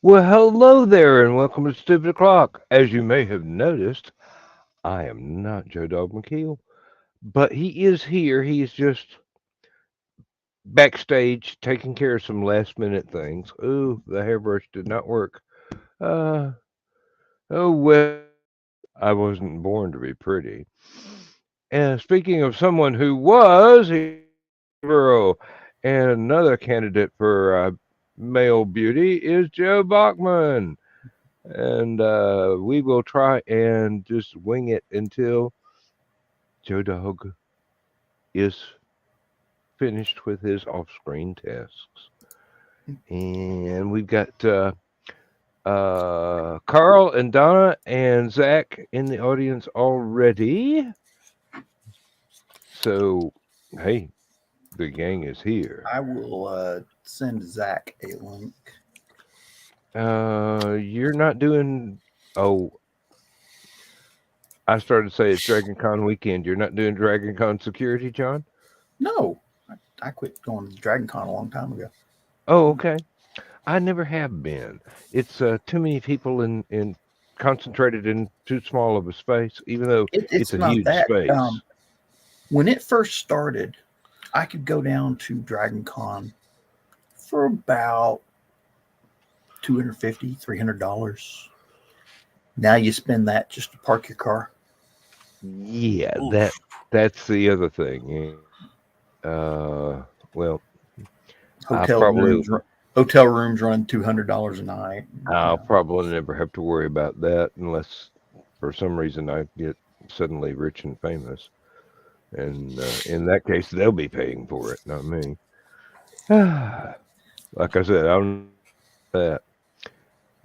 Well, hello there, and welcome to Stupid O'Clock. As you may have noticed, I am not Joe Dog McKeel, but he is here. He's just backstage taking care of some last minute things. Ooh, the hairbrush did not work. Uh, oh well, I wasn't born to be pretty. And speaking of someone who was a girl, and another candidate for male beauty is Joe Bachman. And we will try and just wing it until Joe Dog is finished with his off-screen tasks. And we've got Carl and Donna and Zach in the audience already. So, hey, the gang is here. I will send Zach a link. You're not doing. Oh, I started to say it's Dragon Con weekend. You're not doing Dragon Con security, John? No, I quit going to Dragon Con a long time ago. Oh, okay. I never have been. It's too many people in concentrated in too small of a space, even though it's a not huge that. space. When it first started, I could go down to Dragon Con for about $250, $300. Now you spend that just to park your car. Yeah, that's the other thing. Well, Hotel rooms run $200 a night. I'll probably never have to worry about that unless for some reason I get suddenly rich and famous. And in that case, they'll be paying for it, not me. Like I said, I don't know that.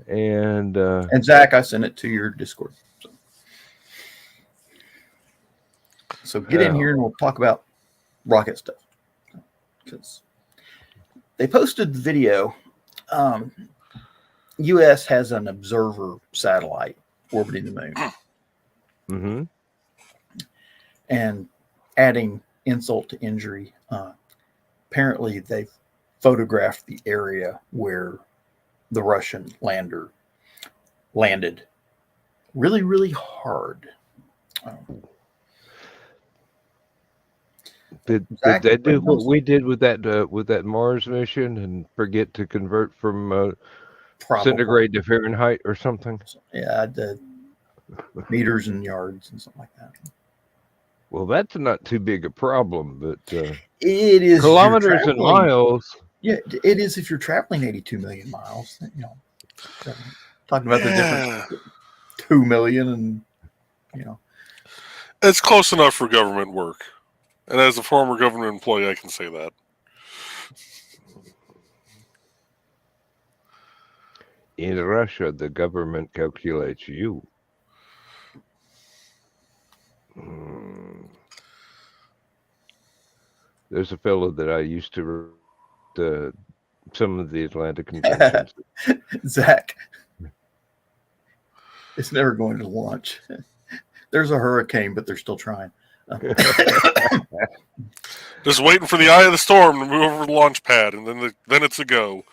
And Zach, I sent it to your Discord. So get in here and we'll talk about rocket stuff. Because they posted the video. U.S. has an observer satellite orbiting the moon. Mm-hmm. And adding insult to injury, apparently they've photographed the area where the Russian lander landed really, really hard. Did they do what we did with that Mars mission and forget to convert from centigrade to Fahrenheit or something? Yeah, the meters and yards and something like that. Well, that's not too big a problem, but it is kilometers and miles. Yeah, it is if you're traveling 82 million miles. Talking about the difference, 2 million, and It's close enough for government work. And as a former government employee, I can say that. In Russia, the government calculates you. Hmm. There's a fellow that I used to some of the Atlanta conventions. Zach, it's never going to launch. There's a hurricane, but they're still trying. Just waiting for the eye of the storm to move over the launch pad, and then it's a go.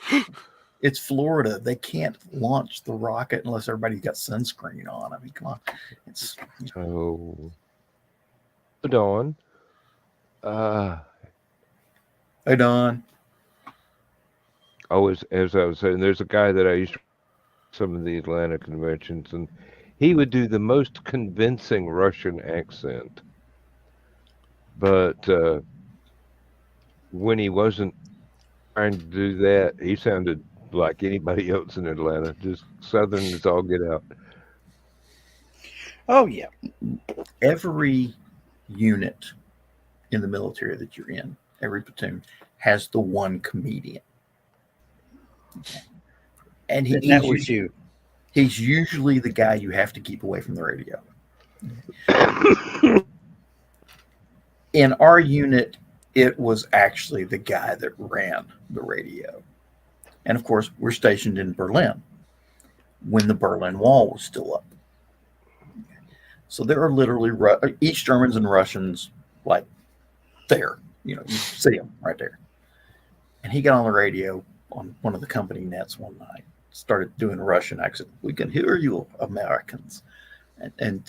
It's Florida. They can't launch the rocket unless everybody's got sunscreen on. I mean, come on. It's Oh, Dawn. Hey, Don. As I was saying, there's a guy that I used to some of the Atlanta conventions, and he would do the most convincing Russian accent. But when he wasn't trying to do that, he sounded like anybody else in Atlanta, just Southern as all get out. Oh, yeah. Every unit in the military that you're in, every platoon, has the one comedian. Okay. And that was you. He's usually the guy you have to keep away from the radio. In our unit, it was actually the guy that ran the radio. And of course, we're stationed in Berlin when the Berlin Wall was still up. So there are literally East Germans and Russians like there. You know, you see them right there. And he got on the radio on one of the company nets one night, started doing a Russian accent. We can hear you, Americans, and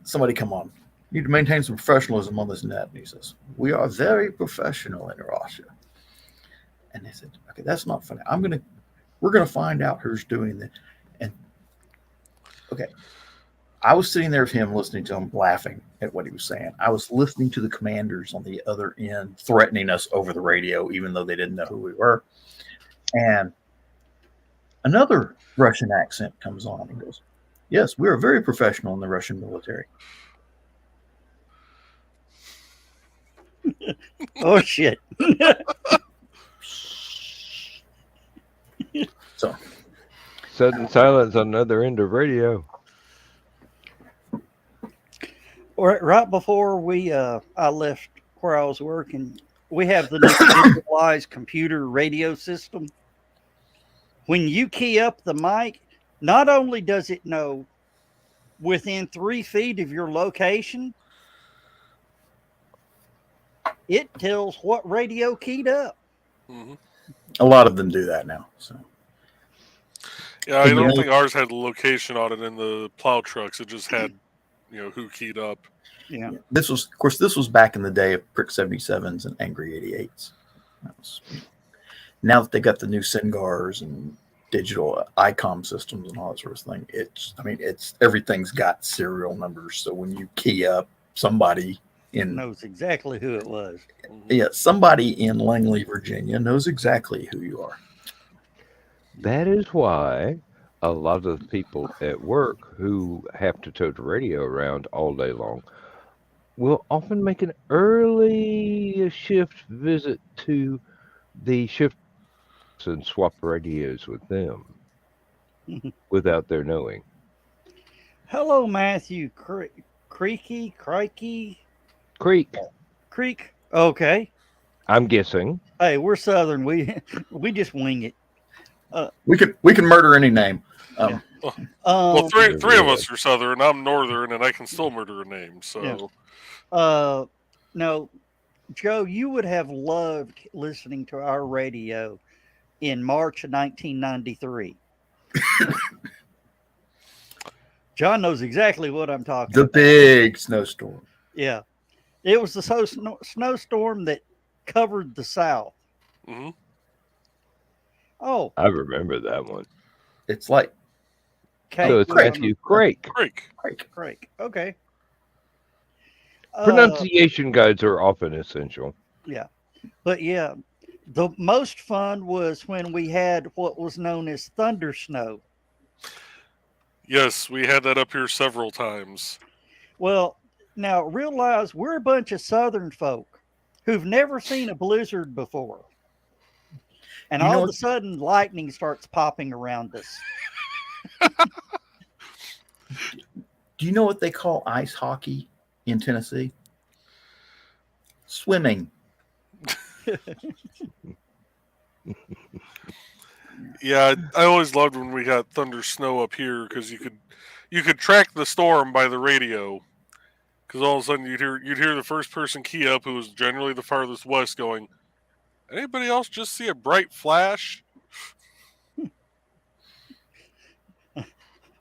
somebody come on. You need to maintain some professionalism on this net. And he says, we are very professional in Russia. And they said, okay, that's not funny. We're gonna find out who's doing that. And okay, I was sitting there with him, listening to him, laughing at what he was saying. I was listening to the commanders on the other end threatening us over the radio, even though they didn't know who we were. And another Russian accent comes on and goes, yes, we are very professional in the Russian military. Oh, shit. So, Sudden silence on the other end of radio. Right before I left where I was working, we have the new digitalized computer radio system. When you key up the mic, not only does it know within 3 feet of your location, it tells what radio keyed up. Mm-hmm. A lot of them do that now. So, yeah, I don't think ours had the location on it in the plow trucks. It just had, who keyed up. Yeah. This was back in the day of Prick 77s and Angry 88s. Now that they got the new Sengars and digital ICOM systems and all that sort of thing, everything's got serial numbers. So when you key up, somebody knows exactly who it was. Yeah, somebody in Langley, Virginia knows exactly who you are. That is why a lot of the people at work who have to tote the radio around all day long will often make an early shift visit to the shift and swap radios with them without their knowing. Hello, Matthew. Creek. Okay. I'm guessing. Hey, we're Southern. We just wing it. We can murder any name. Well, three of us are Southern. I'm Northern, and I can still murder a name. So, no, Joe, you would have loved listening to our radio in March of 1993. John knows exactly what I'm talking about. The big snowstorm. Yeah. It was the snowstorm that covered the South. Mm-hmm. Oh. I remember that one. It's like... So it's Matthew Craig. Craig. Okay. Pronunciation guides are often essential. Yeah. But yeah, the most fun was when we had what was known as thunder snow. Yes, we had that up here several times. Well, now realize we're a bunch of Southern folk who've never seen a blizzard before. And You know all of what- a sudden, lightning starts popping around us. Do you know what they call ice hockey in Tennessee? Swimming. Yeah, I always loved when we got thunder snow up here because you could track the storm by the radio. Because all of a sudden you'd hear the first person key up, who was generally the farthest west, going, "Anybody else just see a bright flash?"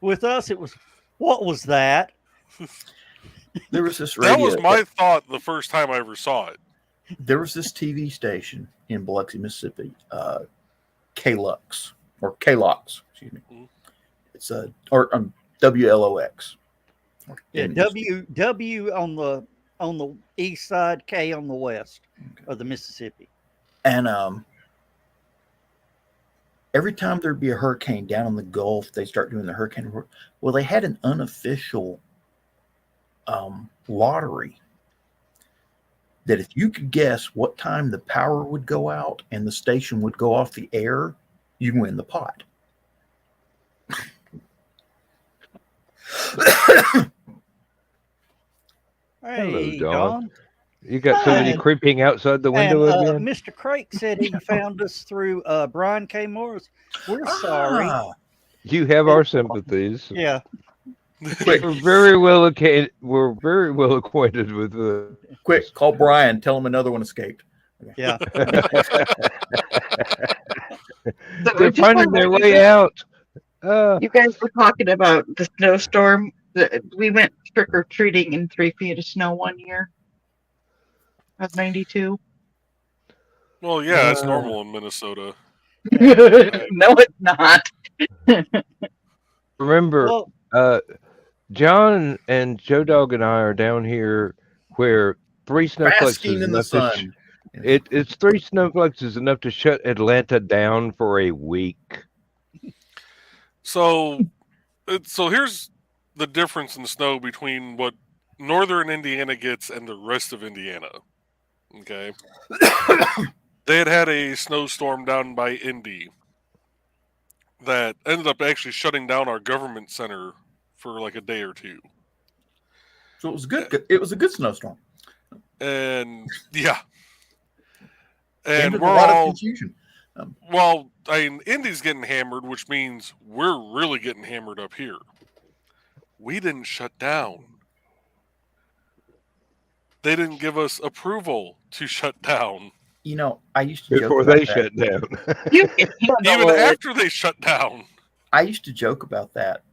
With us, it was, what was that? There was this radio. That was my thought the first time I ever saw it. There was this TV station in Biloxi, Mississippi, KLUX or KLOX, excuse me. Mhm. It's WLOX. Yeah, W on the east side, K on the west of the Mississippi. And every time there'd be a hurricane down in the Gulf, they start doing the hurricane report. Well, they had an unofficial lottery that if you could guess what time the power would go out and the station would go off the air, you win the pot. Hey, Hello, Don. Don. You got somebody Hi. creeping outside the window And again? Mr. Craig said he found us through Brian K. Morris. We're sorry. Ah, You have our sympathies. Yeah. quick, We're very well acquainted. We're very well acquainted with the. quick, call Brian. Tell him another one escaped. Yeah. They're finding their way out. You guys were talking about the snowstorm. We went trick or treating in 3 feet of snow one year. I was 92. Well, yeah, it's normal in Minnesota. No, it's not. Remember, Well, John and Joe Dog and I are down here where 3 snowflakes Basking is in the enough to sun. it's 3 snowflakes is enough to shut Atlanta down for a week. So here's the difference in snow between what northern Indiana gets and the rest of Indiana. Okay. They had a snowstorm down by Indy that ended up actually shutting down our government center for like a day or two. So it was good. It was a good snowstorm. And yeah. And And with we're a lot of all, confusion. well, I mean, Indy's getting hammered, which means we're really getting hammered up here. We didn't shut down. They didn't give us approval to shut down. You know, I used to joke Before about they that. shut down. You can handle Even it. after they shut down. I used to joke about that.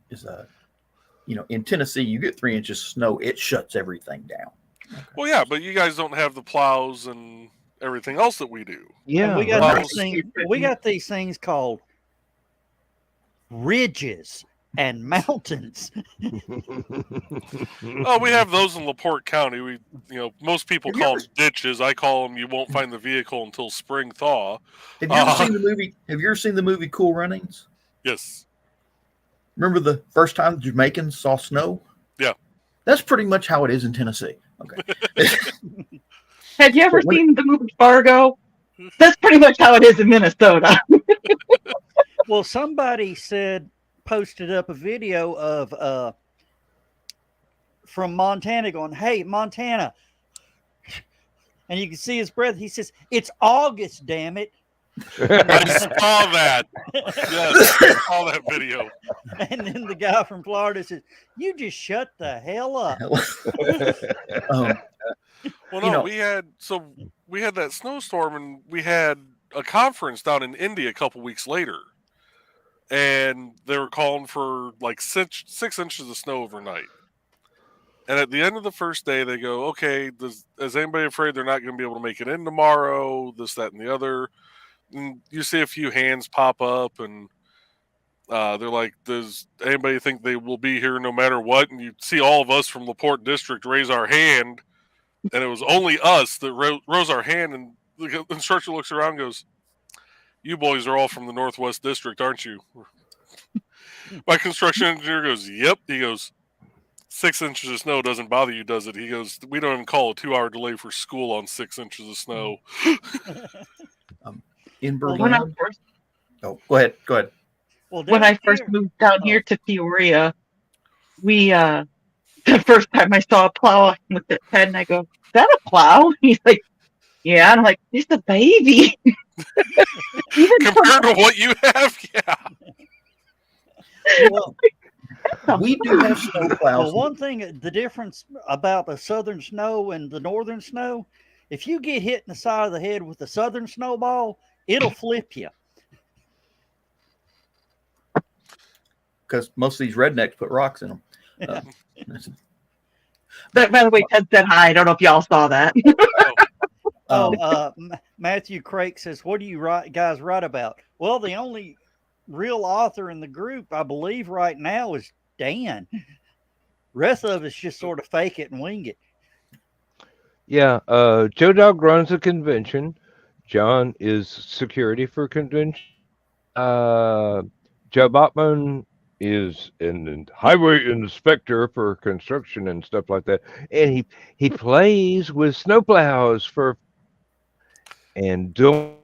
In Tennessee, you get 3 inches of snow, it shuts everything down. Well, yeah, but you guys don't have the plows and everything else that we do. Yeah. and we got right. these things called ridges and mountains. Oh, we have those in LaPorte County. Most people Have you call ever- them ditches. I call them, you won't find the vehicle until spring thaw. Have you ever seen the movie? Have you ever seen the movie Cool Runnings? Yes. Remember the first time the Jamaicans saw snow? Yeah. That's pretty much how it is in Tennessee. Okay. Have you ever But when- seen the movie Fargo? That's pretty much how it is in Minnesota. Well, somebody posted up a video of from Montana going, "Hey, Montana," and you can see his breath. He says, "It's August, damn it!" I saw that. Yes, I saw that video. And then the guy from Florida says, "You just shut the hell up." Well, You no, know- we had that snowstorm, and we had a conference down in Indy a couple weeks later, and they were calling for like 6 inches of snow overnight. And at the end of the first day, they go, "Okay, is anybody afraid they're not going to be able to make it in tomorrow? This, that, and the other." And you see a few hands pop up, and they're like, "Does anybody think they will be here no matter what?" And you see all of us from LaPorte District raise our hand, and it was only us that rose our hand. And the instructor looks around and goes, "You boys are all from the Northwest District, aren't you?" My construction engineer goes, "Yep." He goes, 6 inches of snow doesn't bother you, does it? He goes, "We don't even call a 2-hour delay for school on 6 inches of snow." In Well, When I Berlin. first Oh, go ahead. Go ahead. well, when down I first here, moved down oh, here to Peoria, we the first time I saw a plow, I looked at Ted and I go, "Is that a plow?" He's like, "Yeah." And I'm like, "It's a baby." Even Compared to what you have, yeah. well, We do have snow plows. well, one thing, the difference about the southern snow and the northern snow, if you get hit in the side of the head with a southern snowball, it'll flip you. Because most of these rednecks put rocks in them. But by the way, Ted said hi. I don't know if y'all saw that. Matthew Craig says, "What do you guys write about?" Well, the only real author in the group, I believe, right now is Dan. Rest of us just sort of fake it and wing it. Yeah, Joe Dog runs a convention. John is security for convention. Joe Botman is an highway inspector for construction and stuff like that. And he plays with snowplows and don't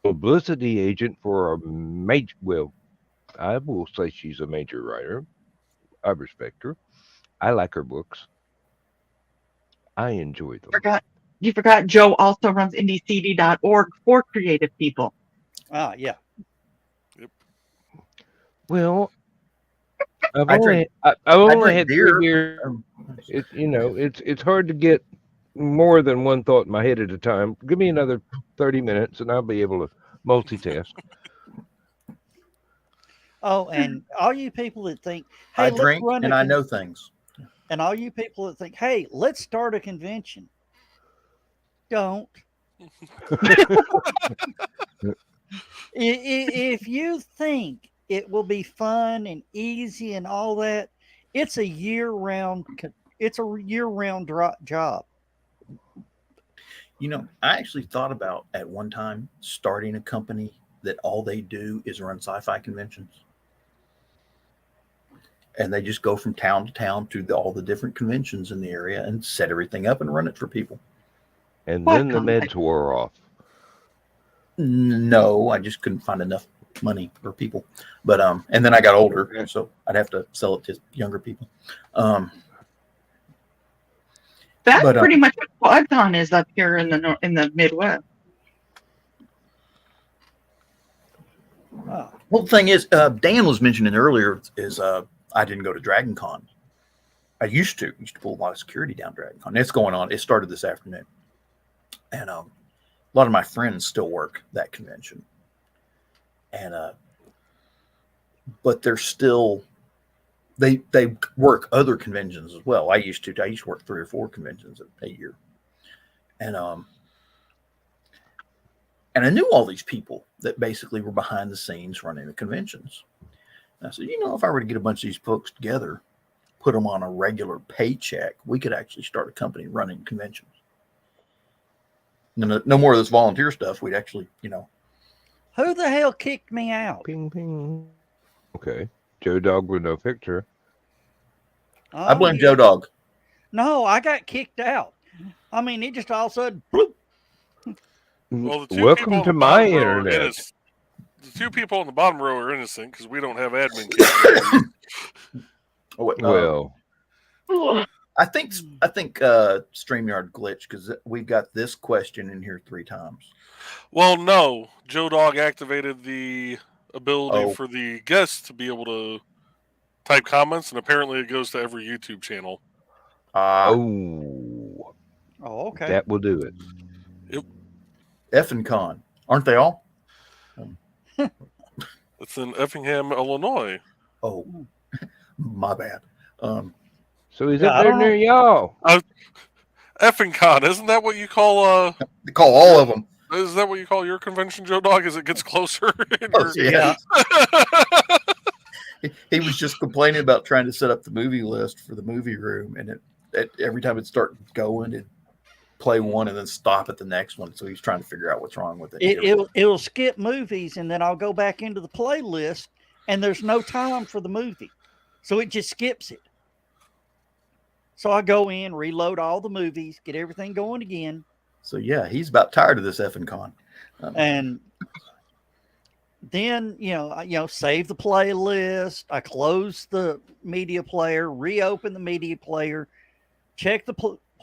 publicity agent for a major. Well, I will say she's a major writer. I respect her. I like her books. I enjoy them. You forgot Joe also runs IndieCD.org for creative people. Ah, yeah. Well, I've I only drink had beer. 3 beers. It's hard to get more than one thought in my head at a time. Give me another 30 minutes and I'll be able to multitask. Oh, and all you people that think, hey, I let's drink run and I know things. and all you people that think, hey, let's start a convention. Don't. If you think it will be fun and easy and all that, it's a year-round job. You know, I actually thought about at one time starting a company that all they do is run sci-fi conventions. And they just go from town to town to all the different conventions in the area and set everything up and run it for people. And What then the meds wore off. No, I just couldn't find enough money for people. But and then I got older, so I'd have to sell it to younger people. That's pretty much what QuadCon is up here in the Midwest. Wow. Well, the thing is, Dan was mentioning earlier is I didn't go to Dragon Con. I used to pull a lot of security down Dragon Con. It's going on. It started this afternoon. And a lot of my friends still work that convention. And but they're still they work other conventions as well. I used to work 3 or 4 conventions a year. And I knew all these people that basically were behind the scenes running the conventions. And I said, if I were to get a bunch of these folks together, put them on a regular paycheck, we could actually start a company running conventions. No more of this volunteer stuff. We'd actually, Who the hell kicked me out? Ping, ping. Okay. Joe Dog with no picture. I blame Joe Dog. No, I got kicked out. I mean, it just all of a sudden, bloop. Well, the two Welcome people to on the my bottom row are internet. innocent. The 2 people on the bottom row are innocent because we don't have admin capabilities. Well, I think StreamYard glitched because we've got this question in here 3 times. Well, no. Joe Dog activated the ability for the guests to be able to type comments, and apparently it goes to every YouTube channel. oh, okay. that will do it. Yep. Effing Con. Aren't they all? It's in Effingham, Illinois. Oh, my bad. So he's Yeah, up I there don't near y'all. EffingCon, isn't that what you call They call all of them. is that what you call your convention, Joe Dog, as it gets closer? Oh, yeah. He was just complaining about trying to set up the movie list for the movie room, and every time it start going, it'd play one and then stop at the next one. So he's trying to figure out what's wrong with it. It'll skip movies, and then I'll go back into the playlist, and there's no time for the movie. So it just skips it. So I go in, reload all the movies, get everything going again. So yeah, he's about tired of this effing con. And then, save the playlist. I close the media player, reopen the media player, check the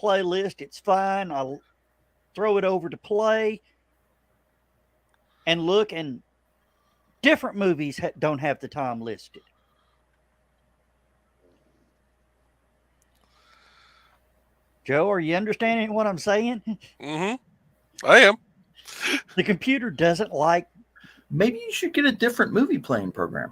playlist. It's fine. I'll throw it over to play and look, and different movies don't have the time listed. Joe, are you understanding what I'm saying? Mm-hmm. I am. The computer doesn't like. Maybe you should get a different movie playing program.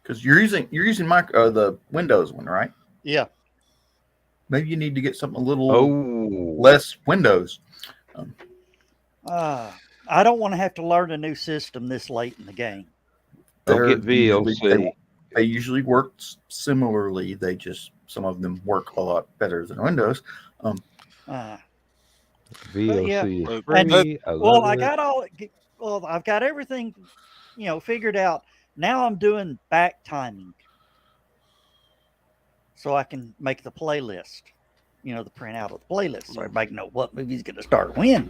Because you're using the Windows one, right? Yeah. Maybe you need to get something a little less Windows. I don't want to have to learn a new system this late in the game. Get VLC. They usually work similarly. Some of them work a lot better than Windows. VLC is free. I've got everything, figured out. Now I'm doing back timing so I can make the playlist, the printout of the playlist, so everybody can know what movie's going to start when.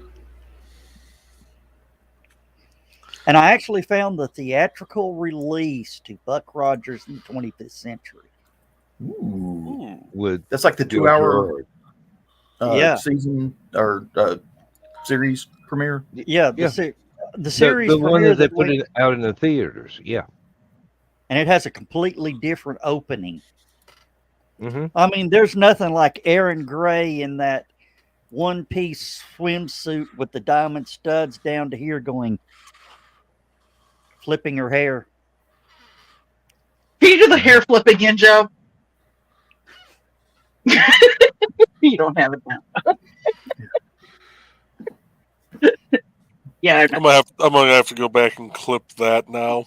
And I actually found the theatrical release to Buck Rogers in the 25th Century. Ooh. That's like the 2-hour season or series premiere. Yeah, the series the one premiere that they put it out in the theaters. Yeah, and it has a completely different opening. Mm-hmm. I mean, there's nothing like Aaron Gray in that one-piece swimsuit with the diamond studs down to here going, flipping her hair. Can you do the hair flip again, Joe? You don't have it now. Yeah, I'm gonna have to go back and clip that now.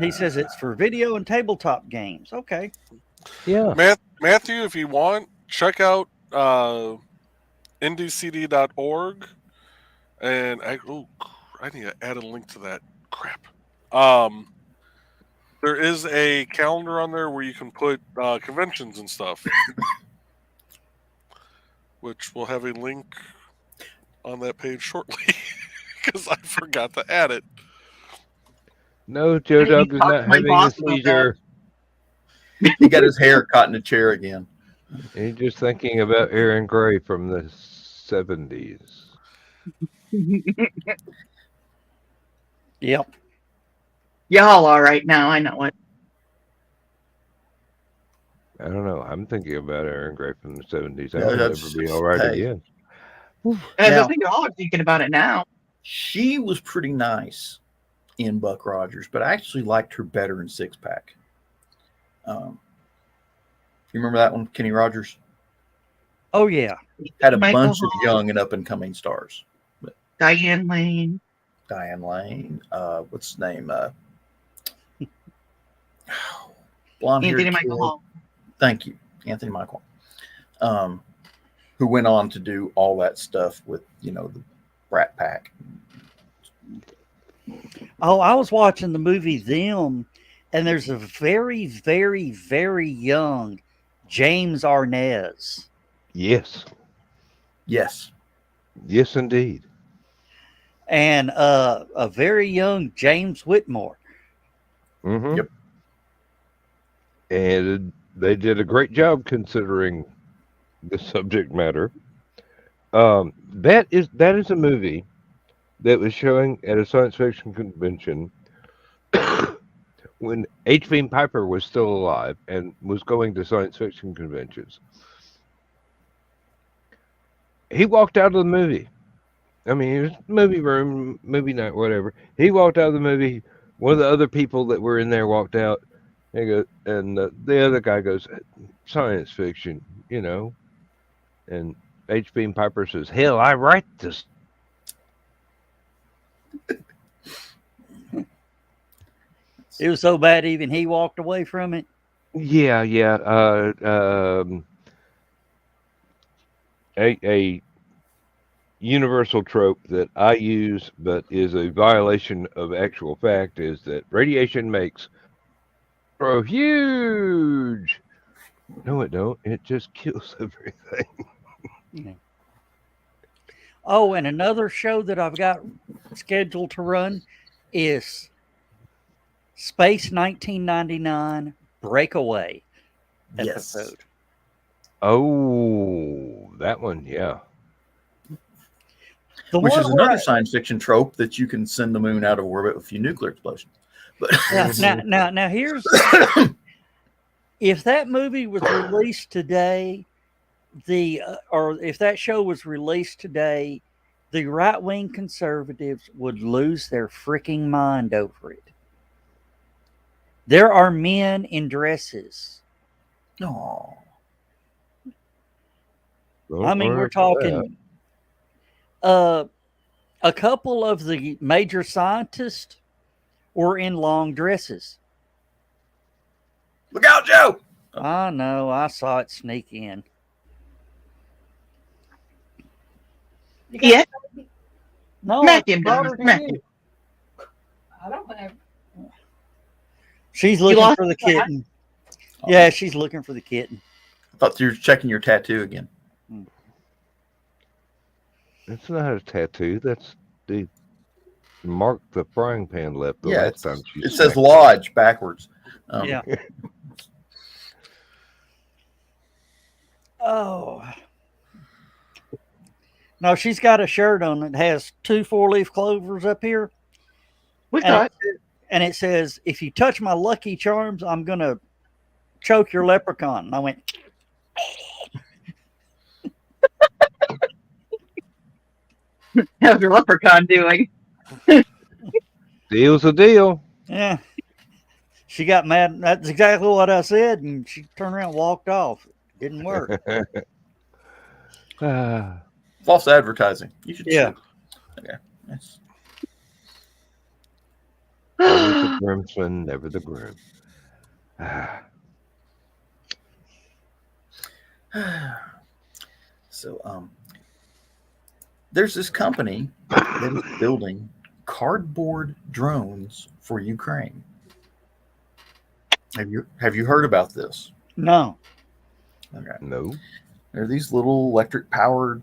He says it's for video and tabletop games. Okay. Yeah. Matthew, if you want, check out indiecd.org, and I need to add a link to that. Crap. There is a calendar on there where you can put conventions and stuff, which will have a link on that page shortly because I forgot to add it. No, Joe Dog is not having a seizure. He got his hair caught in a chair again. He's just thinking about Aaron Gray from the 70s. Yep. Y'all all right now. I know it. I don't know. I'm thinking about Aaron Gray from the 70s. Yeah, I'll never be all right again. I think y'all are thinking about it now. She was pretty nice in Buck Rogers, but I actually liked her better in Six Pack. You remember that one, Kenny Rogers? Oh, yeah. Had a Michael bunch of Hall. young and up-and-coming stars. Diane Lane. What's his name? Blonde-haired Anthony Michael kid. Hall. Thank you, Anthony Michael. Who went on to do all that stuff with, the Brat Pack. Oh, I was watching the movie Them, and there's a very, very, very young James Arnaz. Yes. Yes. Yes, indeed. And a very young James Whitmore. Mm-hmm. Yep. And they did a great job considering the subject matter. That is a movie that was showing at a science fiction convention when H. Beam Piper was still alive and was going to science fiction conventions. He walked out of the movie. I mean, it was movie room, movie night, whatever. He walked out of the movie. One of the other people that were in there walked out. And the other guy goes, science fiction, And H. Beam Piper says, hell, I write this. It was so bad even he walked away from it. Yeah. A universal trope that I use, but is a violation of actual fact, is that radiation makes grow huge. No, it don't. It just kills everything. Yeah. Oh, and another show that I've got scheduled to run is Space 1999 Breakaway Yes. episode. Oh, that one, yeah. The Which one is where another science fiction trope that you can send the moon out of orbit with a few nuclear explosions. But now here's if that movie was released today, or if that show was released today, the right wing conservatives would lose their freaking mind over it. There are men in dresses. oh, Don't I mean, worry we're about that. talking a couple of the major scientists were in long dresses. look out, Joe! I know, I saw it sneak in. Yeah, No, smack I him, brought Donnie, her to smack you. him. I don't have. She's looking lost for the the hat? kitten. Yeah, she's looking for the kitten. I thought you were checking your tattoo again. That's not a tattoo. That's the mark the frying pan left the Yeah, last time she it says smacked lodge backwards. Yeah. Oh. No, she's got a shirt on that has 2 4-leaf clovers up here. We And thought. And it says, if you touch my Lucky Charms, I'm going to choke your leprechaun. And I went, How's your leprechaun doing? Deal's a deal. yeah. She got mad. That's exactly what I said. And she turned around and walked off. Didn't work. Ah, False advertising. You should Yeah. sue. Okay. Yes. always the groomsman, never the groom. Ah, So, there's this company that is building cardboard drones for Ukraine. Have you heard about this? No. Okay. no. They're these little electric powered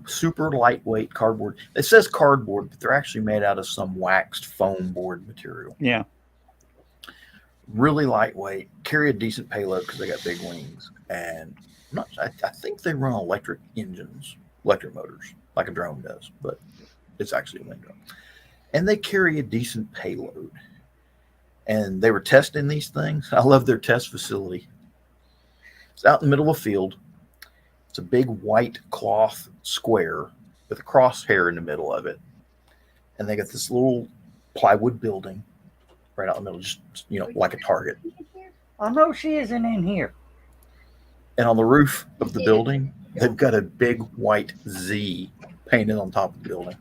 super lightweight cardboard. It says cardboard, but they're actually made out of some waxed foam board material. Yeah. Really lightweight, carry a decent payload because they got big wings, and I think they run electric engines, electric motors, like a drone does, but it's actually a wind drone. And they carry a decent payload. And they were testing these things. I love their test facility. It's out in the middle of a field. It's a big white cloth square with a crosshair in the middle of it. And they got this little plywood building right out in the middle, just, like a target. I know she isn't in here. And on the roof of the building, they've got a big white Z painted on top of the building.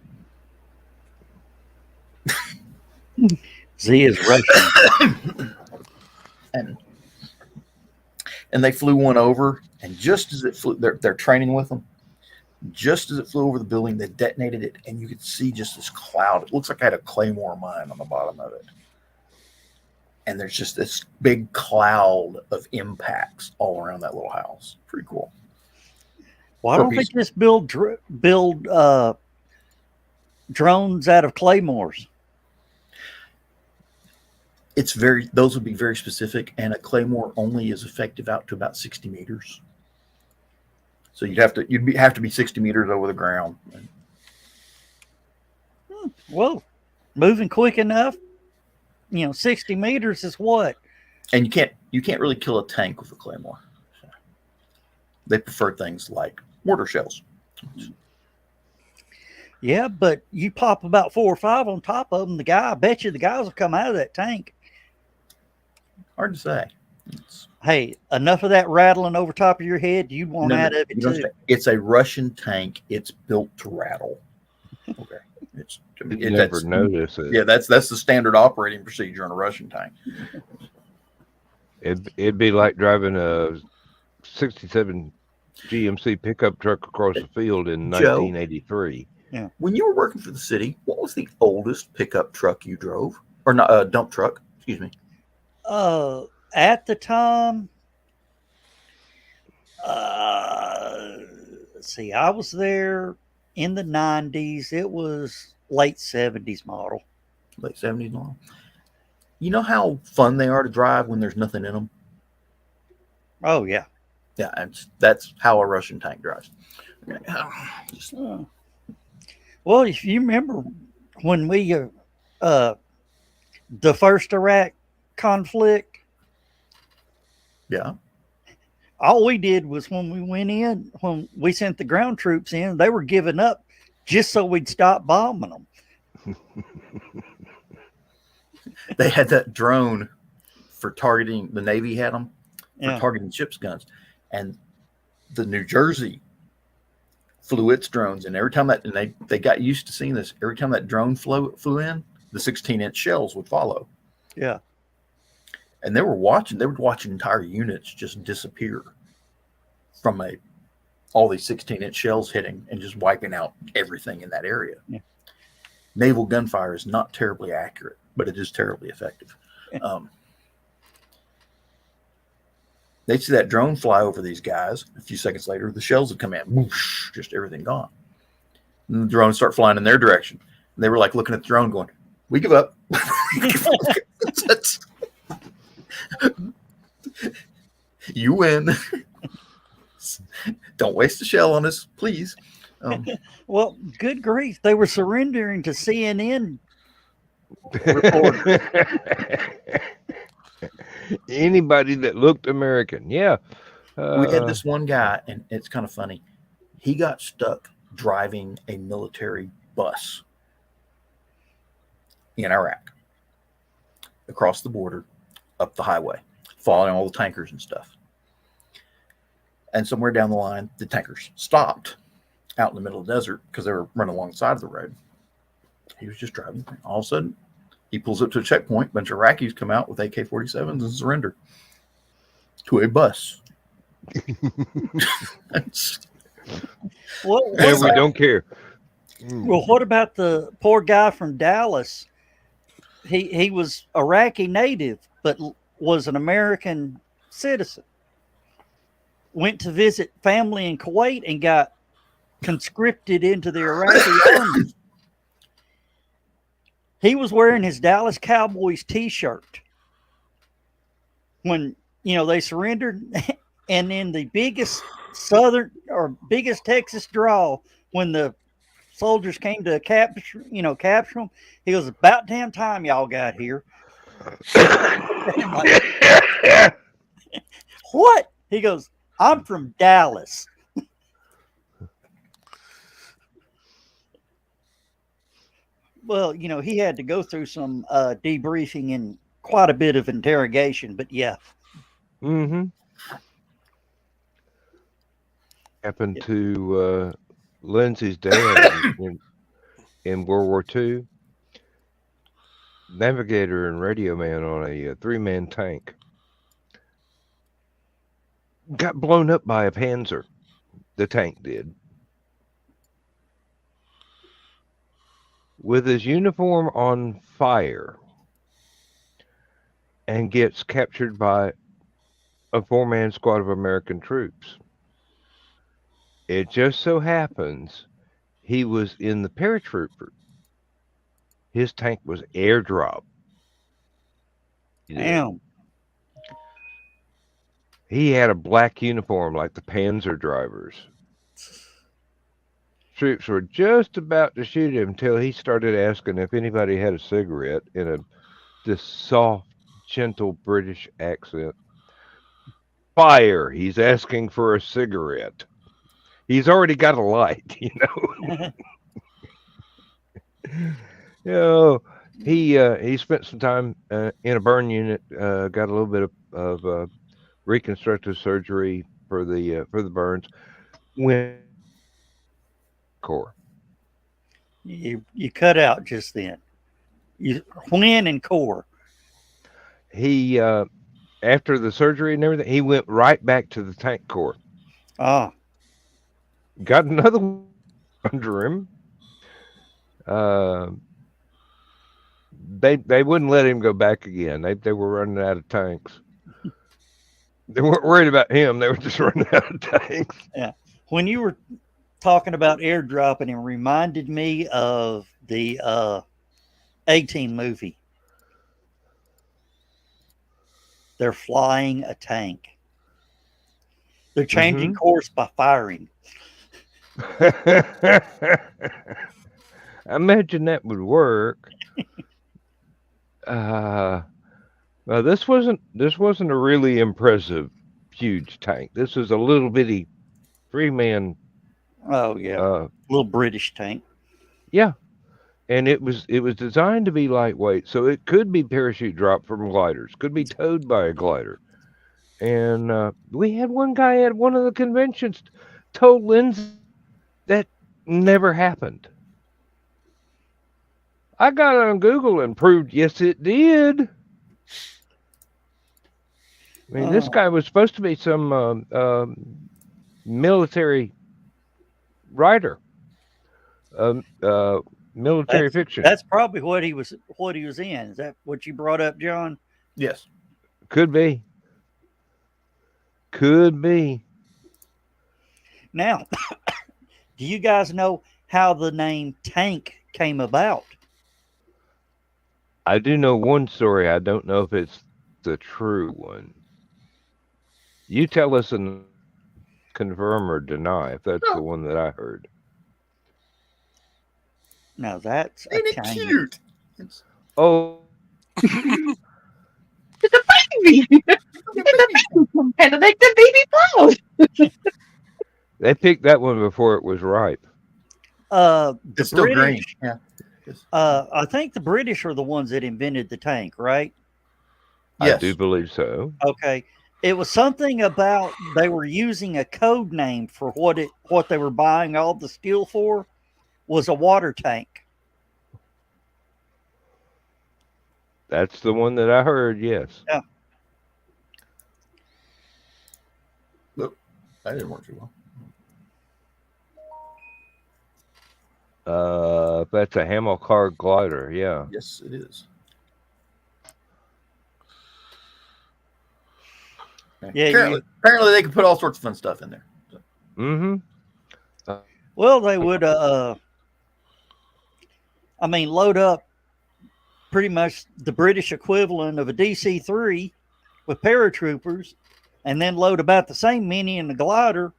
Z is Russian. And they flew one over, and just as it flew, they're training with them. Just as it flew over the building, they detonated it, and you could see just this cloud. It looks like I had a claymore mine on the bottom of it. And there's just this big cloud of impacts all around that little house. Pretty cool. Why don't they just build drones out of claymores? Those would be very specific, and a claymore only is effective out to about 60 meters. So you'd have to be 60 meters over the ground. Well, moving quick enough. 60 meters is what? And you can't really kill a tank with a claymore. They prefer things like mortar shells. Yeah, but you pop about 4 or 5 on top of them, I bet you the guys will come out of that tank. Hard to say. Hey, enough of that rattling over top of your head. You'd want out of it too. It's a Russian tank. It's built to rattle. Okay. You never notice it. Yeah, that's the standard operating procedure on a Russian tank. It'd be like driving a 67 GMC pickup truck across the field in Joe, 1983. when you were working for the city, what was the oldest pickup truck you drove? Or not, dump truck, excuse me. At the time, let's see, I was there in the 90s. It was late 70s model. Late 70s long. You know how fun they are to drive when there's nothing in them? Oh, yeah. Yeah, and that's how a Russian tank drives. Just- Well, if you remember when we, the first Iraq conflict, yeah. all we did was when we went in, when we sent the ground troops in, they were giving up just so we'd stop bombing them. They had that drone for targeting, the Navy had them for Yeah. targeting ships' guns. And the New Jersey flew its drones. And every time that, and they got used to seeing this, every time that drone flew in, the 16-inch shells would follow. Yeah. And they would watch entire units just disappear from all these 16-inch shells hitting and just wiping out everything in that area. Yeah. Naval gunfire is not terribly accurate, but it is terribly effective. They'd see that drone fly over these guys. A few seconds later, the shells would come in, whoosh, just everything gone. And the drones start flying in their direction. And they were like looking at the drone going, we give up. You win. Don't waste a shell on us, please. Well, good grief. They were surrendering to CNN reporters. Anybody that looked American. Yeah. We had this one guy, and it's kind of funny. He got stuck driving a military bus in Iraq across the border, up the highway, following all the tankers and stuff. And somewhere down the line, the tankers stopped out in the middle of the desert because they were running alongside of the road. He was just driving. All of a sudden, he pulls up to a checkpoint. A bunch of Iraqis come out with AK-47s and surrender to a bus. Well, And we don't care. well, what about the poor guy from Dallas? He was Iraqi native, but was an American citizen. Went to visit family in Kuwait and got conscripted into the Iraqi army. He was wearing his Dallas Cowboys T-shirt when they surrendered, and in the biggest biggest Texas draw, when the soldiers came to capture them, he goes, "About damn time y'all got here." What? He goes, "I'm from Dallas." Well, he had to go through some debriefing and quite a bit of interrogation, but yeah. Mm-hmm. Happened to Lindsay's dad in World War II. Navigator and radio man on a 3-man tank. Got blown up by a Panzer. The tank did. With his uniform on fire, and gets captured by a 4-man squad of American troops. It just so happens he was in the paratrooper. His tank was airdropped. Damn. He had a black uniform like the Panzer drivers. Troops were just about to shoot him until he started asking if anybody had a cigarette in this soft, gentle British accent. Fire! He's asking for a cigarette. He's already got a light, He spent some time in a burn unit. Got a little bit of reconstructive surgery for the burns. Went Corps. You cut out just then. When and core. He after the surgery and everything, he went right back to the tank corps. Ah. got another one under him. Uh, they wouldn't let him go back again. They were running out of tanks. They weren't worried about him. They were just running out of tanks. Yeah. When you were talking about airdropping, it reminded me of the A-Team movie. They're flying a tank. They're changing course by firing. I imagine that would work. Well, this wasn't a really impressive huge tank. This was a little bitty 3-man. Oh yeah, Uh, little British tank. yeah, and it was designed to be lightweight, so it could be parachute dropped from gliders, could be towed by a glider. And we had one guy at one of the conventions told Lindsay that never happened. I got on Google and proved yes, it did. I mean, this Oh, guy was supposed to be some military writer, um, uh, military fiction. that's probably what he was in. Is that what you brought up, John? Yes. Could be. Could be. Now, do you guys know how the name Tank came about? I do know one story. I don't know if it's the true one. You tell us and confirm or deny if that's the No. one that I heard. Now that's a Ain't it tank. cute? It's Oh, It's a baby. And to make the baby blows. they picked that one before it was ripe. The it's still green. British. Yeah. Yes. I think the British are the ones that invented the tank, right? I Yes. do believe so. Okay. It was something about they were using a code name for what they were buying all the steel for was a water tank. That's the one that I heard, yes. Yeah. That didn't work too well. That's a Hamilcar glider, yeah. Yes, it is. Yeah, apparently they can put all sorts of fun stuff in there. So. Mm-hmm. Well, they would load up pretty much the British equivalent of a DC-3 with paratroopers and then load about the same many in the glider.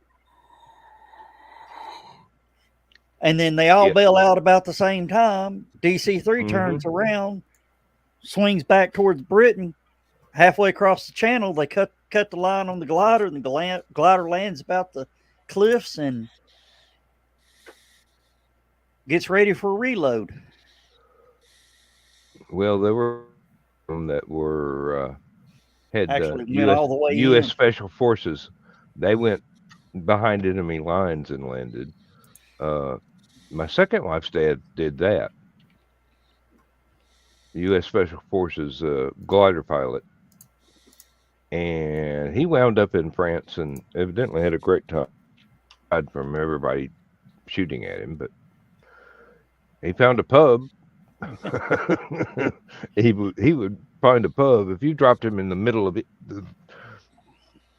And then they all bail out about the same time. DC-3 turns around, swings back towards Britain. Halfway across the channel, they cut the line on the glider, and the glider lands about the cliffs and gets ready for a reload. Well, there were some that were had Actually went all the way U.S. in. Special Forces. They went behind enemy lines and landed. My second wife's dad did that. U.S. Special Forces glider pilot. And he wound up in France and evidently had a great time. Aside from everybody shooting at him, but he found a pub. he would find a pub. If you dropped him in the middle of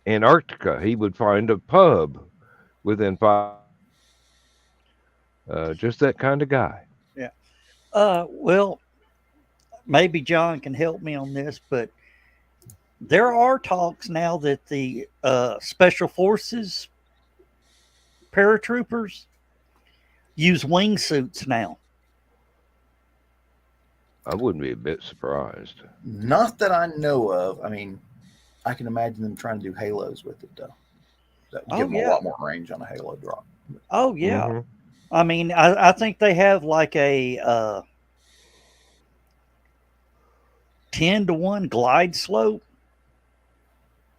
Antarctica, he would find a pub within 5. Just that kind of guy. Yeah. Well, maybe John can help me on this, but there are talks now that the Special Forces paratroopers use wingsuits now. I wouldn't be a bit surprised. Not that I know of. I mean, I can imagine them trying to do halos with it, though. That would give them a lot more range on a halo drop. Oh, yeah. Mm-hmm. I mean, I think they have like a 10-to-1 glide slope.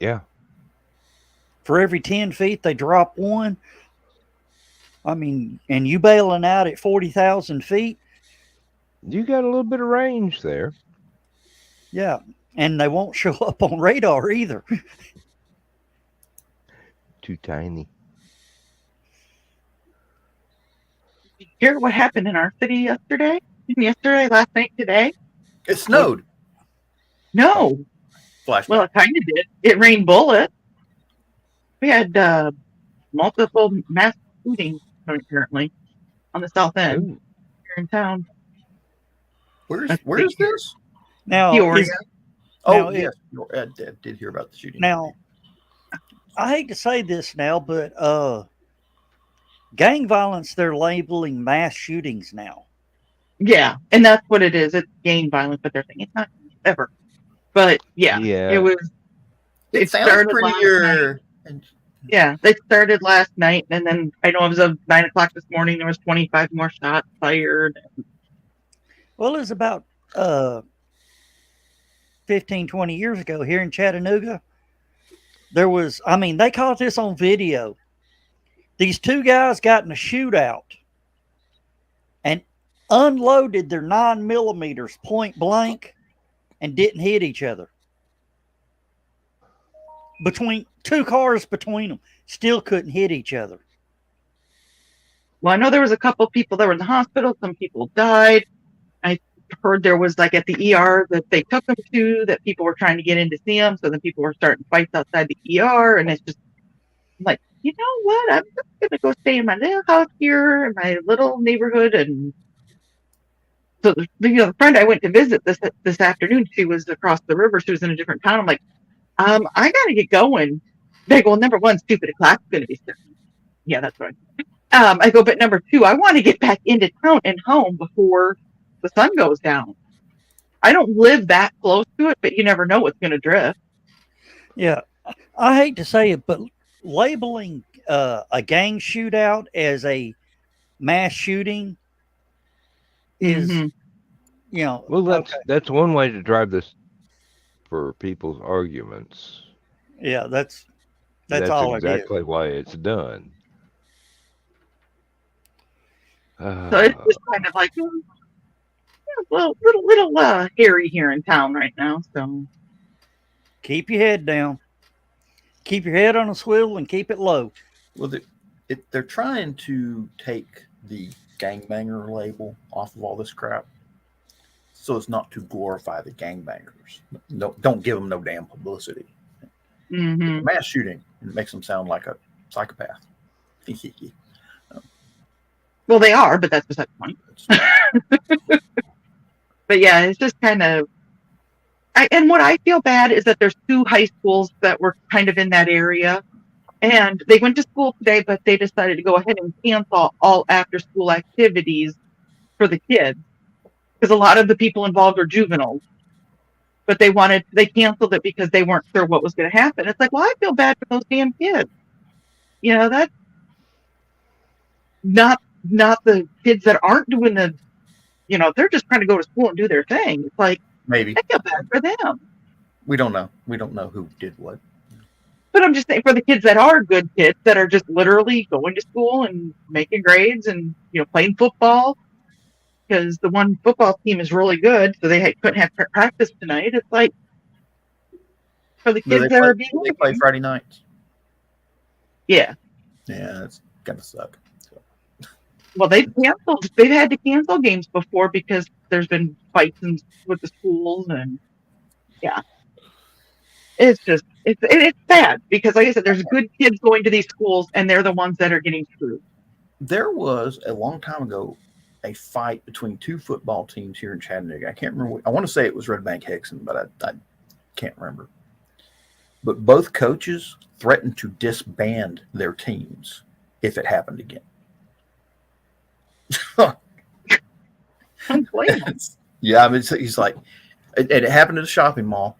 Yeah. For every 10 feet, they drop one. I mean, and you bailing out at 40,000 feet. You got a little bit of range there. Yeah. And they won't show up on radar either. Too tiny. hear what happened in our city yesterday? Yesterday, last night, today? It snowed. No. Flashback. Well, it kind of did. It rained bullets. We had multiple mass shootings currently on the south end Ooh, here in town. Where That's is big. this? Now, Peoria. Oh, now, yes. I did hear about the shooting. now, I hate to say this now, but gang violence, they're labeling mass shootings now. Yeah, and that's what it is. It's gang violence, but they're saying it's not ever. But yeah, yeah. it was. It It sounds started last night. prettier. And Yeah, they started last night, and then I know it was of 9 o'clock this morning. There was 25 more shots fired. Well, it was about 15, 20 years ago here in Chattanooga. There was, I mean, they caught this on video. These two guys got in a shootout and unloaded their 9mm point blank and didn't hit each other. Between two cars between them, still couldn't hit each other. Well, I know there was a couple people that were in the hospital. Some people died. I heard there was like at the ER that they took them to that people were trying to get in to see them. So then people were starting fights outside the ER, and it's just like, you know what? I'm just gonna go stay in my little house here in my little neighborhood. And so the friend I went to visit this afternoon, she was across the river. She was in a different town. I'm like, I gotta get going. They go, well, number one, stupid o'clock's gonna be starting. Yeah, that's right. I go, but number two, I want to get back into town and home before the sun goes down. I don't live that close to it, but you never know what's going to drift. Yeah, I hate to say it, but labeling a gang shootout as a mass shooting is, Mhm. you know, Well, okay. that's one way to drive this for people's arguments. Yeah, that's That's all it is. exactly why it's done. So it's just kind of like, well, little hairy here in town right now. So Keep your head down. Keep your head on a swivel and keep it low. well, they're trying to take the gangbanger label off of all this crap, so as not to glorify the gangbangers. No, don't give them no damn publicity. It's a mass shooting, and it makes them sound like a psychopath. well, they are, but that's beside the point. But yeah, it's just kind of. And what I feel bad is that there's two high schools that were kind of in that area, and they went to school today, but they decided to go ahead and cancel all after-school activities for the kids because a lot of the people involved are juveniles. But they canceled it because they weren't sure what was going to happen. It's like, well, I feel bad for those damn kids. You know, that's not the kids that aren't doing the, they're just trying to go to school and do their thing. It's like, Maybe. I feel bad for them. We don't know. We don't know who did what. But I'm just saying for the kids that are good kids that are just literally going to school and making grades and, playing football because the one football team is really good. So they couldn't have practice tonight. It's like for the kids that are being. They play Friday nights. Yeah. Yeah, that's gotta suck. So. Well, they've had to cancel games before because there's been fights with the schools and yeah. It's just it's sad because like I said, there's good kids going to these schools and they're the ones that are getting screwed. There was a long time ago a fight between two football teams here in Chattanooga. I can't remember. I want to say it was Red Bank Hexen, but I can't remember. But both coaches threatened to disband their teams if it happened again. Yeah, I mean, he's like, it happened at a shopping mall,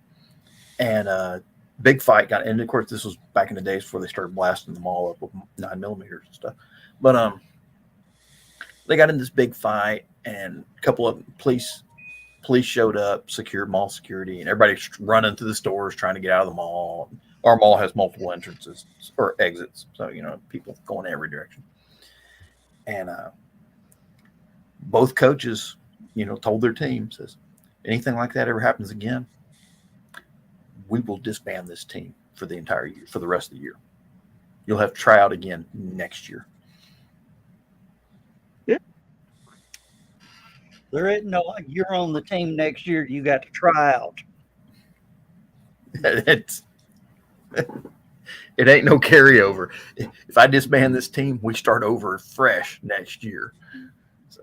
and big fight got. And of course, this was back in the days before they started blasting the mall up with 9mm and stuff. But they got in this big fight, and a couple of police showed up, secured mall security, and everybody's running to the stores trying to get out of the mall. Our mall has multiple entrances or exits, so people going in every direction. And both coaches, told their team, says, anything like that ever happens again, we will disband this team for the entire year, for the rest of the year. You'll have to try out again next year. Yeah. There isn't no. You're on the team next year. You got to try out. It's, it ain't no carryover. If I disband this team, we start over fresh next year. So.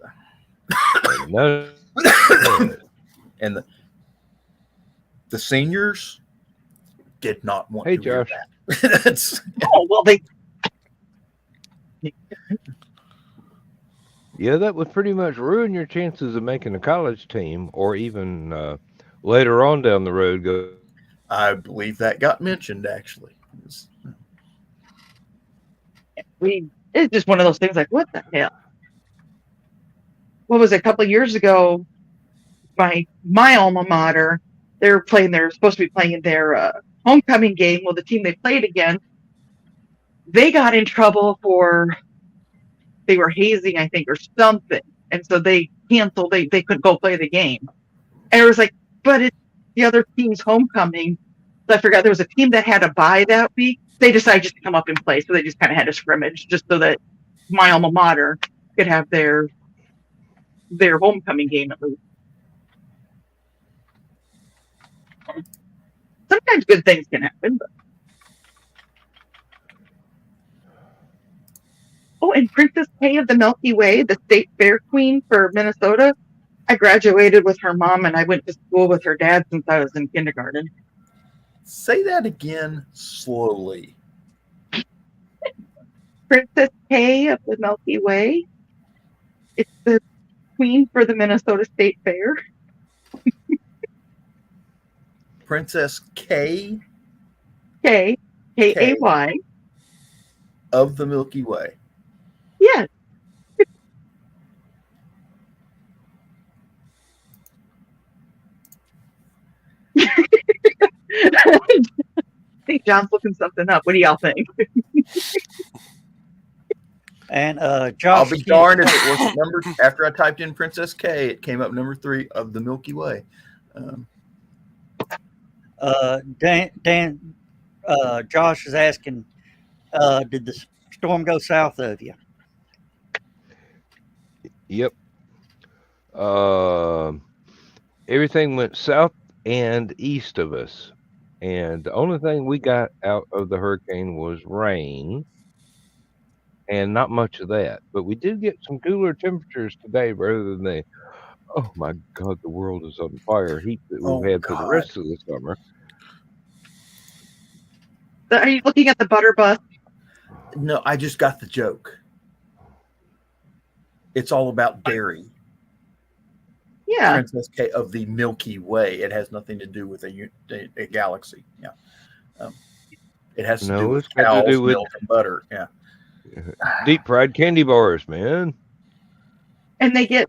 No, And the seniors did not want Hey, to hear Josh. that. That's, Oh well, they yeah, that would pretty much ruin your chances of making a college team, or even later on down the road go. I believe that got mentioned actually. it's just one of those things. Like, what the hell? What was it, a couple of years ago? My alma mater, they're supposed to be playing their homecoming game. Well, the team they played against, they got in trouble they were hazing, I think, or something, and so they canceled. They couldn't go play the game, and it was like, but it's the other team's homecoming. So I forgot there was a team that had a bye that week. They decided just to come up and play, so they just kind of had a scrimmage just so that my alma mater could have their homecoming game at least. Sometimes good things can happen. But... Oh, and Princess Kay of the Milky Way, the state fair queen for Minnesota. I graduated with her mom, and I went to school with her dad since I was in kindergarten. Say that again slowly. Princess Kay of the Milky Way. It's the queen for the Minnesota State Fair. Princess K Kay, Kay of the Milky Way. Yes. I think John's looking something up. What do y'all think? And Josh, I'll be darned if it wasn't number. After I typed in Princess K, it came up number 3 of the Milky Way. Josh is asking, did the storm go south of you? Yep. Everything went south and east of us, and the only thing we got out of the hurricane was rain, and not much of that. But we did get some cooler temperatures today, rather than the oh my god, the world is on fire heat that we've Oh, had for the God. rest of the summer. Are you looking at the butter bus? No, I just got the joke. It's all about dairy. Yeah. Princess K of the Milky Way. It has nothing to do with a galaxy. Yeah. It has to do No, with it's got cows, to do with milk, and butter. Yeah. deep fried candy bars, man. And they get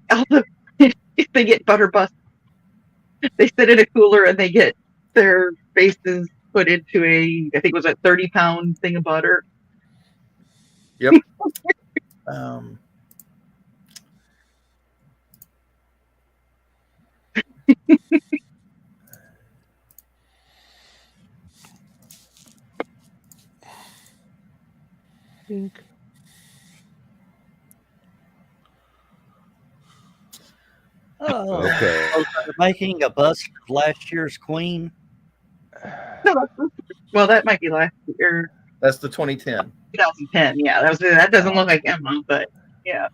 they get butter bus. They sit in a cooler and they get their faces put into I think it was a 30-pound thing of butter. Yep. Okay. So they're making a bust of last year's queen. Well, that might be last year, That's the 2010. 2010. Yeah, that doesn't look like Emma, but yeah.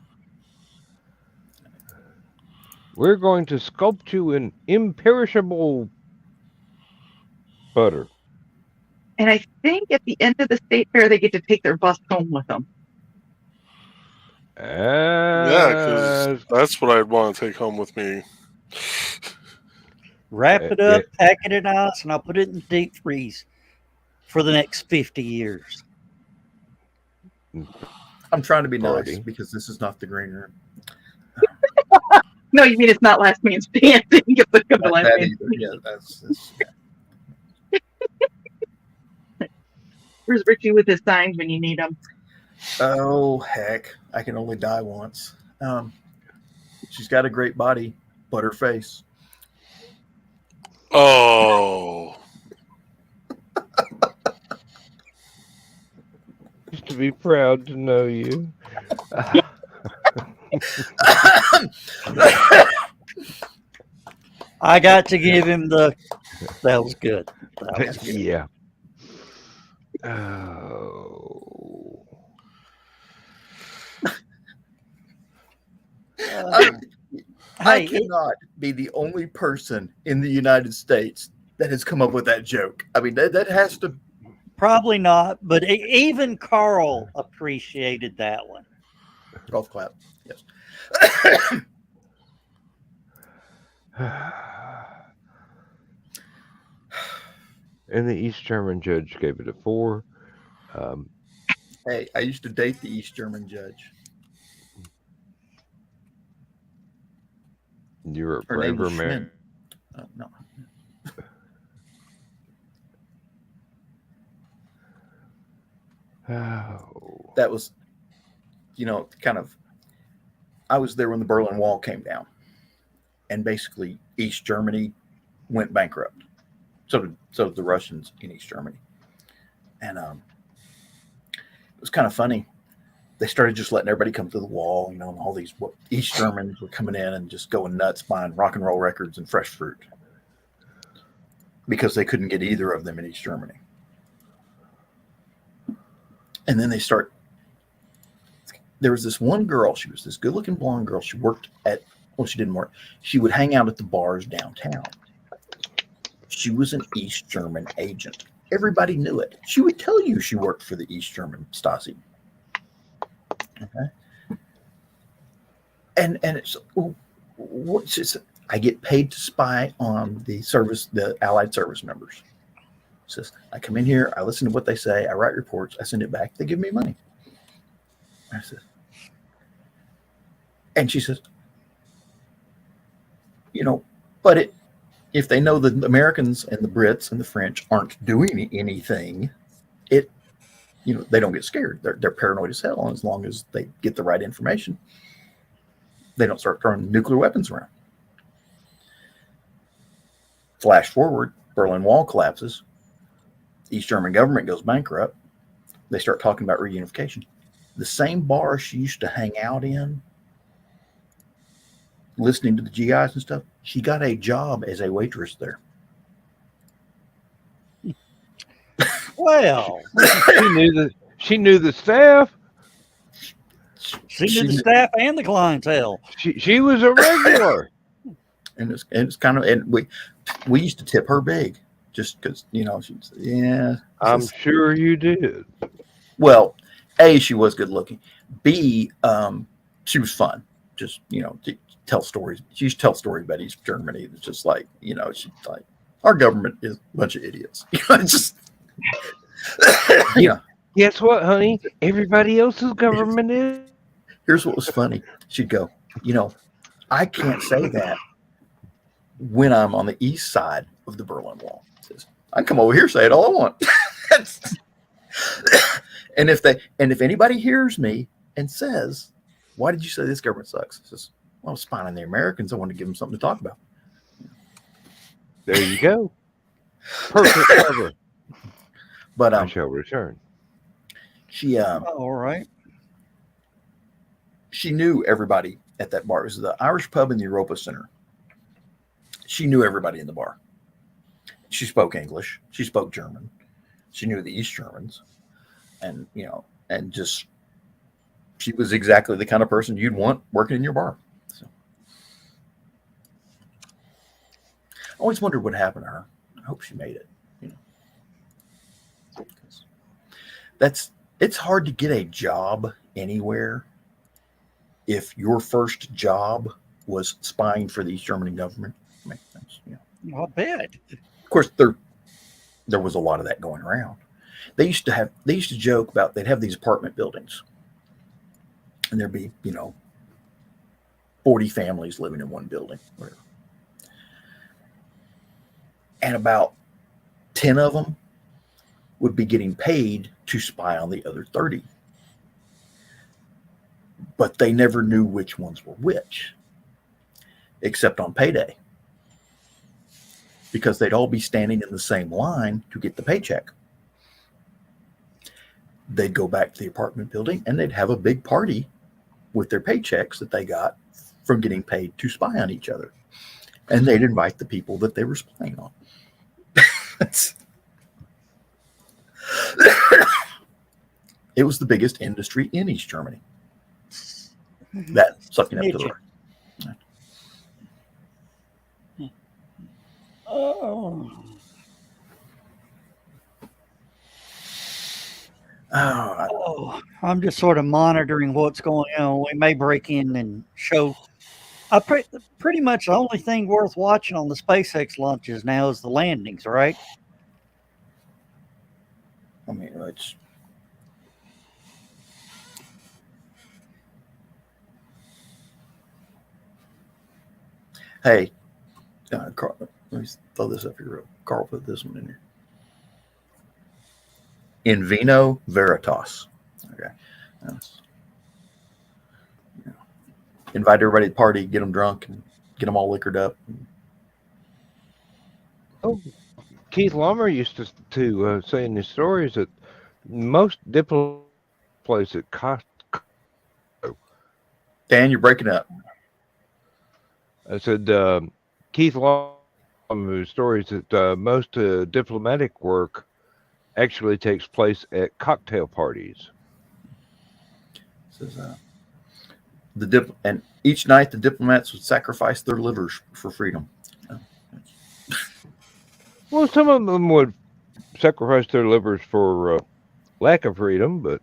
We're going to sculpt you in imperishable butter. And I think at the end of the state fair, they get to take their bus home with them. Yeah, because that's what I'd want to take home with me. Wrap it up, pack it in ice, and I'll put it in the deep freeze for the next 50 years. I'm trying to be Party. nice because this is not the green room. No, you mean it's not Last Man Standing? You have to come to Last That Man either. Yeah, that's Where's Richie with his signs when you need them? Oh, heck. I can only die once. She's got a great body, but her face. Oh. Used to be proud to know you. I got to give him the. That was good. That was good. Yeah. Oh. I, I Hey, cannot be the only person in the United States that has come up with that joke. I mean, that has to. probably not, but even Carl appreciated that one. Golf clap. Yes. And the East German judge gave it a 4. Um, Hey, I used to date the East German judge. you're a Her name braver was man. Schmin. No. Oh. That was, kind of. I was there when the Berlin Wall came down, and basically East Germany went bankrupt. So did the Russians in East Germany, and it was kind of funny. They started just letting everybody come to the wall, and all these East Germans were coming in and just going nuts buying rock and roll records and fresh fruit because they couldn't get either of them in East Germany. And then there was this one girl. She was this good-looking blonde girl. She worked she didn't work. She would hang out at the bars downtown. She was an East German agent. Everybody knew it. She would tell you she worked for the East German Stasi. Okay. And it's what's this? I get paid to spy on the Allied service members. It says I come in here, I listen to what they say, I write reports, I send it back, they give me money. I said, and she says, but if they know the Americans and the Brits and the French aren't doing anything, they don't get scared. They're paranoid as hell. And as long as they get the right information, they don't start throwing nuclear weapons around. Flash forward, Berlin Wall collapses. East German government goes bankrupt. They start talking about reunification. The same bar she used to hang out in, listening to the GIs and stuff, she got a job as a waitress there. Well, She knew the staff. she knew the staff and the clientele. She was a regular. And it's kind of, and we used to tip her big just because, she's, yeah. I'm sure you did. Well, A, she was good looking. B, she was fun. Just, to tell stories. She used to tell stories about East Germany. It's just like, she's like, our government is a bunch of idiots. It's just, Guess what, honey? Everybody else's government is. Here's what was funny. She'd go, I can't say that when I'm on the east side of the Berlin Wall. Says, I can come over here, say it all I want. and if anybody hears me and says, why did you say this government sucks? I says, well, I was spying on the Americans. I wanted to give them something to talk about. There you go. Perfect cover. But I shall return. She All right. she knew everybody at that bar. It was the Irish pub in the Europa Center. She knew everybody in the bar. She spoke English. She spoke German. She knew the East Germans, and just she was exactly the kind of person you'd want working in your bar. So I always wondered what happened to her. I hope she made it. It's hard to get a job anywhere if your first job was spying for the East German government. Makes sense. I'll bet. Of course, there was a lot of that going around. They used to joke about they'd have these apartment buildings, and there'd be 40 families living in one building, whatever. And about 10 of them would be getting paid to spy on the other 30. But they never knew which ones were which, except on payday. Because they'd all be standing in the same line to get the paycheck. They'd go back to the apartment building and they'd have a big party with their paychecks that they got from getting paid to spy on each other. and they'd invite the people that they were spying on. It was the biggest industry in East Germany. That sucking up to the Oh. Oh, I'm just sort of monitoring what's going on. We may break in and show. Pretty much the only thing worth watching on the SpaceX launches now is the landings, right? I mean, it's hey, Carl, let me throw this up here. Carl put this one in here. In vino veritas. Okay. Invite everybody to the party, get them drunk, and get them all liquored up. Oh, Keith Lummer used to say in his stories that most diplomat plays at Costco. Dan, you're breaking up. I said Keith Lummer in his stories that most diplomatic work actually takes place at cocktail parties. Says and each night the diplomats would sacrifice their livers for freedom. Well, some of them would sacrifice their livers for lack of freedom, but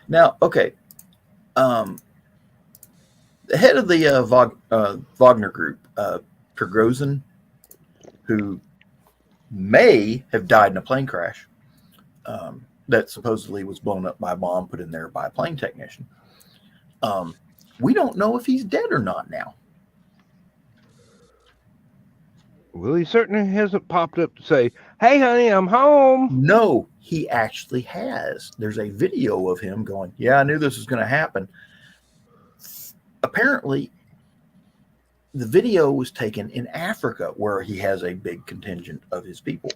now, okay, the head of the Wagner group, Prigozhin, who may have died in a plane crash that supposedly was blown up by a bomb put in there by a plane technician. We don't know if he's dead or not now. well, he certainly hasn't popped up to say, "Hey, honey, I'm home." No, he actually has. There's a video of him going, "Yeah, I knew this was going to happen." Apparently, the video was taken in Africa, where he has a big contingent of his people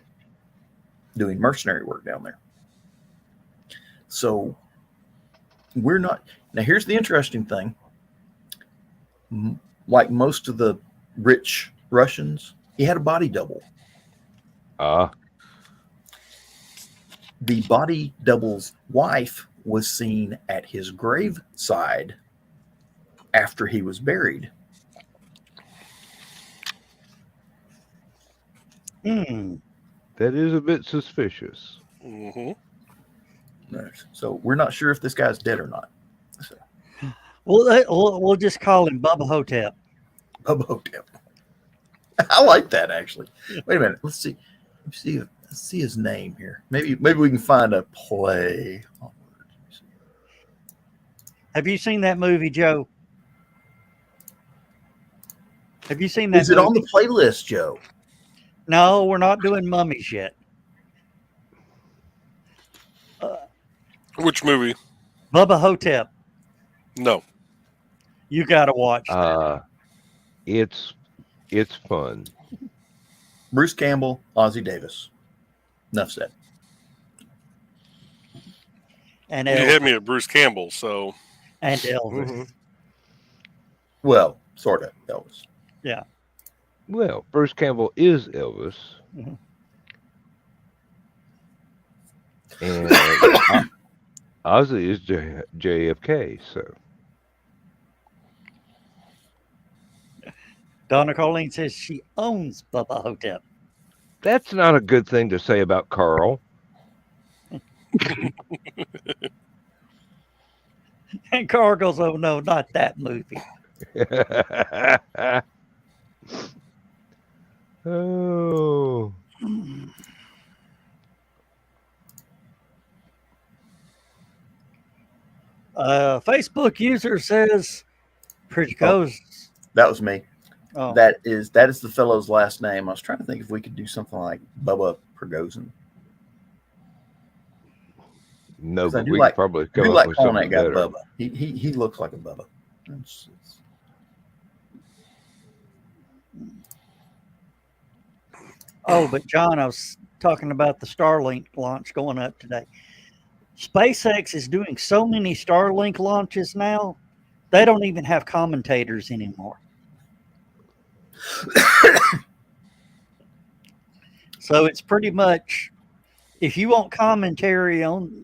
doing mercenary work down there. So we're not. Now, here's the interesting thing. Like most of the rich Russians, he had a body double. The body double's wife was seen at his graveside after he was buried. That is a bit suspicious. Mm-hmm. So we're not sure if this guy's dead or not. So, We'll just call him Bubba Hotep. Bubba Hotep. I like that, actually. Wait a minute. Let's see. Let's see his name here. Maybe we can find a play. Have you seen that movie, Joe? Have you seen that? Is it on the playlist, Joe? No, we're not doing mummies yet. Which movie? Bubba Hotep. No. You got to watch that. It's fun. Bruce Campbell, Ozzie Davis. Enough said. And You Elvis. hit me at Bruce Campbell, so. And Elvis. Mm-hmm. Well, sort of Elvis. Yeah. Well, Bruce Campbell is Elvis. Mm-hmm. And Ozzy is JFK, so. Donna Colleen says she owns Bubba Hotep. That's not a good thing to say about Carl. And Carl goes, "Oh no, not that movie." Oh. Facebook user says, "Prigozhin." That was me. Oh. That is the fellow's last name. I was trying to think if we could do something like Bubba Prigozhin. No, but I do we like- could probably I come do up like with calling something that guy better. Bubba. He looks like a Bubba. It's- Oh, but John, I was talking about the Starlink launch going up today. SpaceX is doing so many Starlink launches now They don't even have commentators anymore. So it's pretty much, if you want commentary on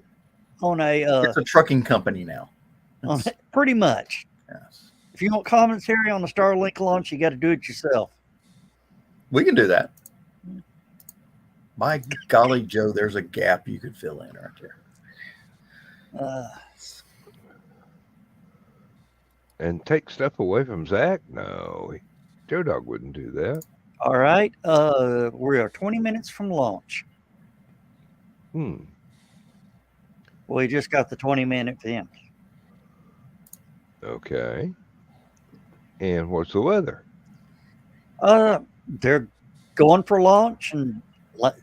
a It's a trucking company now. It's- pretty much, yes. if you want commentary on the Starlink launch, you got to do it yourself. We can do that. My golly, Joe, there's a gap you could fill in right there. And take stuff away from Zach? No, Joe Dog wouldn't do that. All right. We are 20 minutes from launch. Hmm. We just got the 20-minute in. Okay. And what's the weather? They're going for launch, and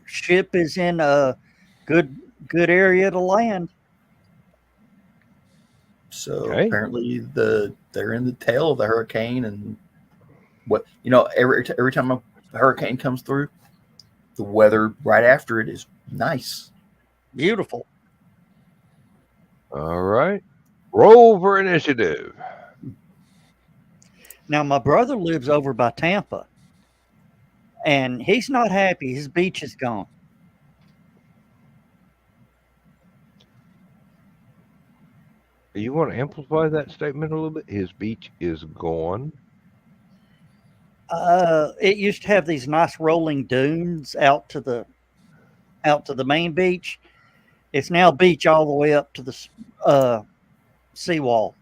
ship is in a good area to land. So Okay. apparently they're in the tail of the hurricane, and every time a hurricane comes through, the weather right after it is nice. Beautiful. All right. Roll for initiative. Now, my brother lives over by Tampa, and he's not happy. His beach is gone. You want to amplify that statement a little bit? His beach is gone. It used to have these nice rolling dunes out to the main beach. It's now beach all the way up to the seawall,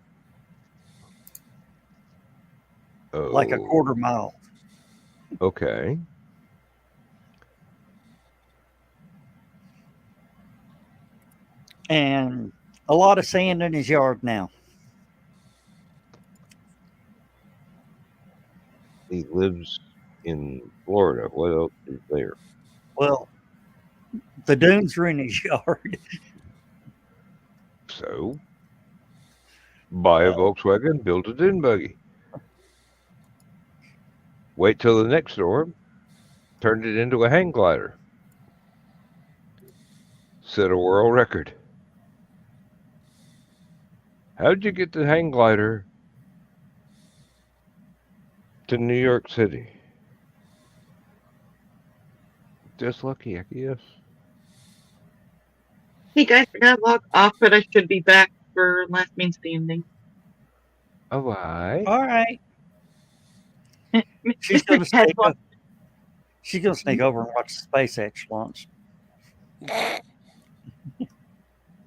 like a Oh, quarter mile. okay. And a lot of sand in his yard now. He lives in Florida. What else is there? Well, the dunes are in his yard. So, buy a Volkswagen, build a dune buggy. Wait till the next storm. Turn it into a hang glider. Set a world record. How'd you get the hang glider to New York City? Just lucky, I guess. Hey guys, I got logged off, but I should be back for last mean standing. Oh, why? All right. She's gonna sneak over and watch the SpaceX launch.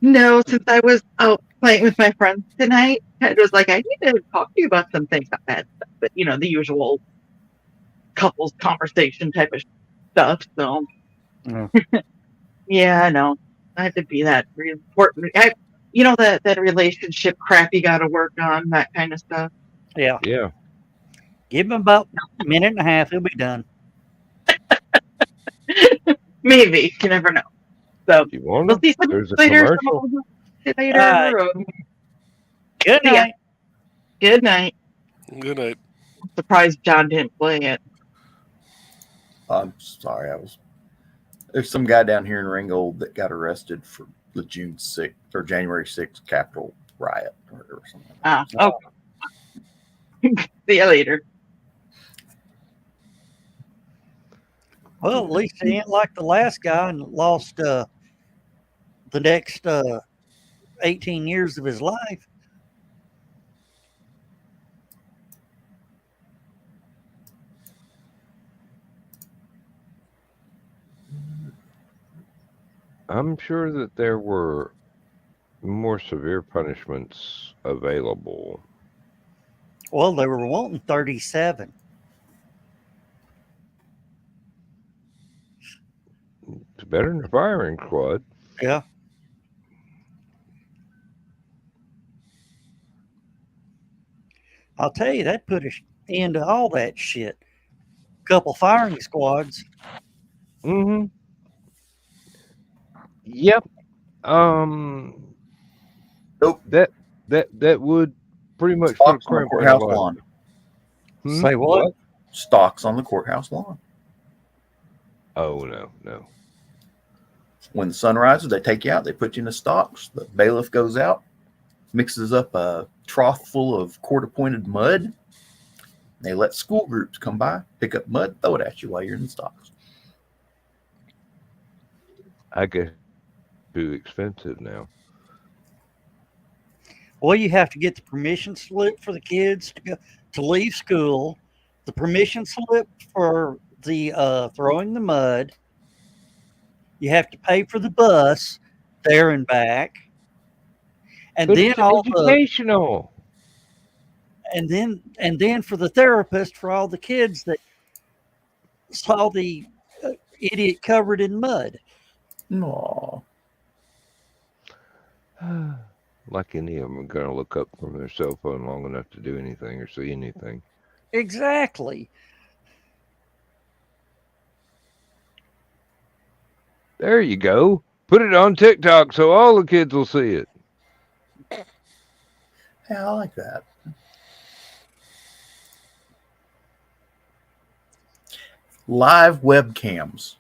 No, since I was out playing with my friends tonight, it was like, I need to talk to you about some things, not bad stuff, but the usual couples conversation type of stuff. So, Yeah. yeah, I know. I have to be that really important. That relationship crap you got to work on, that kind of stuff. Yeah. Yeah. Give him about a minute and a half. He'll be done. Maybe. You never know. So, You want we'll them? see some There's a later. commercial. Later. Good Yeah. night. Good night. Good night. I'm surprised John didn't play it. I'm sorry, there's some guy down here in Ringgold that got arrested for the June 6th or January 6th Capitol riot or something. Oh. See you later. Well, at least he ain't like the last guy and lost the next 18 years of his life. I'm sure that there were more severe punishments available. Well, they were wanting 37. It's better than a firing squad. Yeah. I'll tell you, that put an end to all that shit. Couple firing squads. Mm-hmm. Yep. Nope. That would pretty much put a Stocks on the crimp in a courthouse lot. lawn. Say what? Stocks on the courthouse lawn. Oh, no. When the sun rises, they take you out. They put you in the stocks. The bailiff goes out, mixes up a trough full of court-appointed mud. They let school groups come by, pick up mud, throw it at you while you're in the stocks. I guess too expensive now. Well, you have to get the permission slip for the kids to leave school, the permission slip for the throwing the mud. You have to pay for the bus there and back, and But then it's all the educational. and then for the therapist for all the kids that saw the idiot covered in mud. Aw. Like any of them are going to look up from their cell phone long enough to do anything or see anything. Exactly. There you go. Put it on TikTok so all the kids will see it. Yeah, I like that. Live webcams,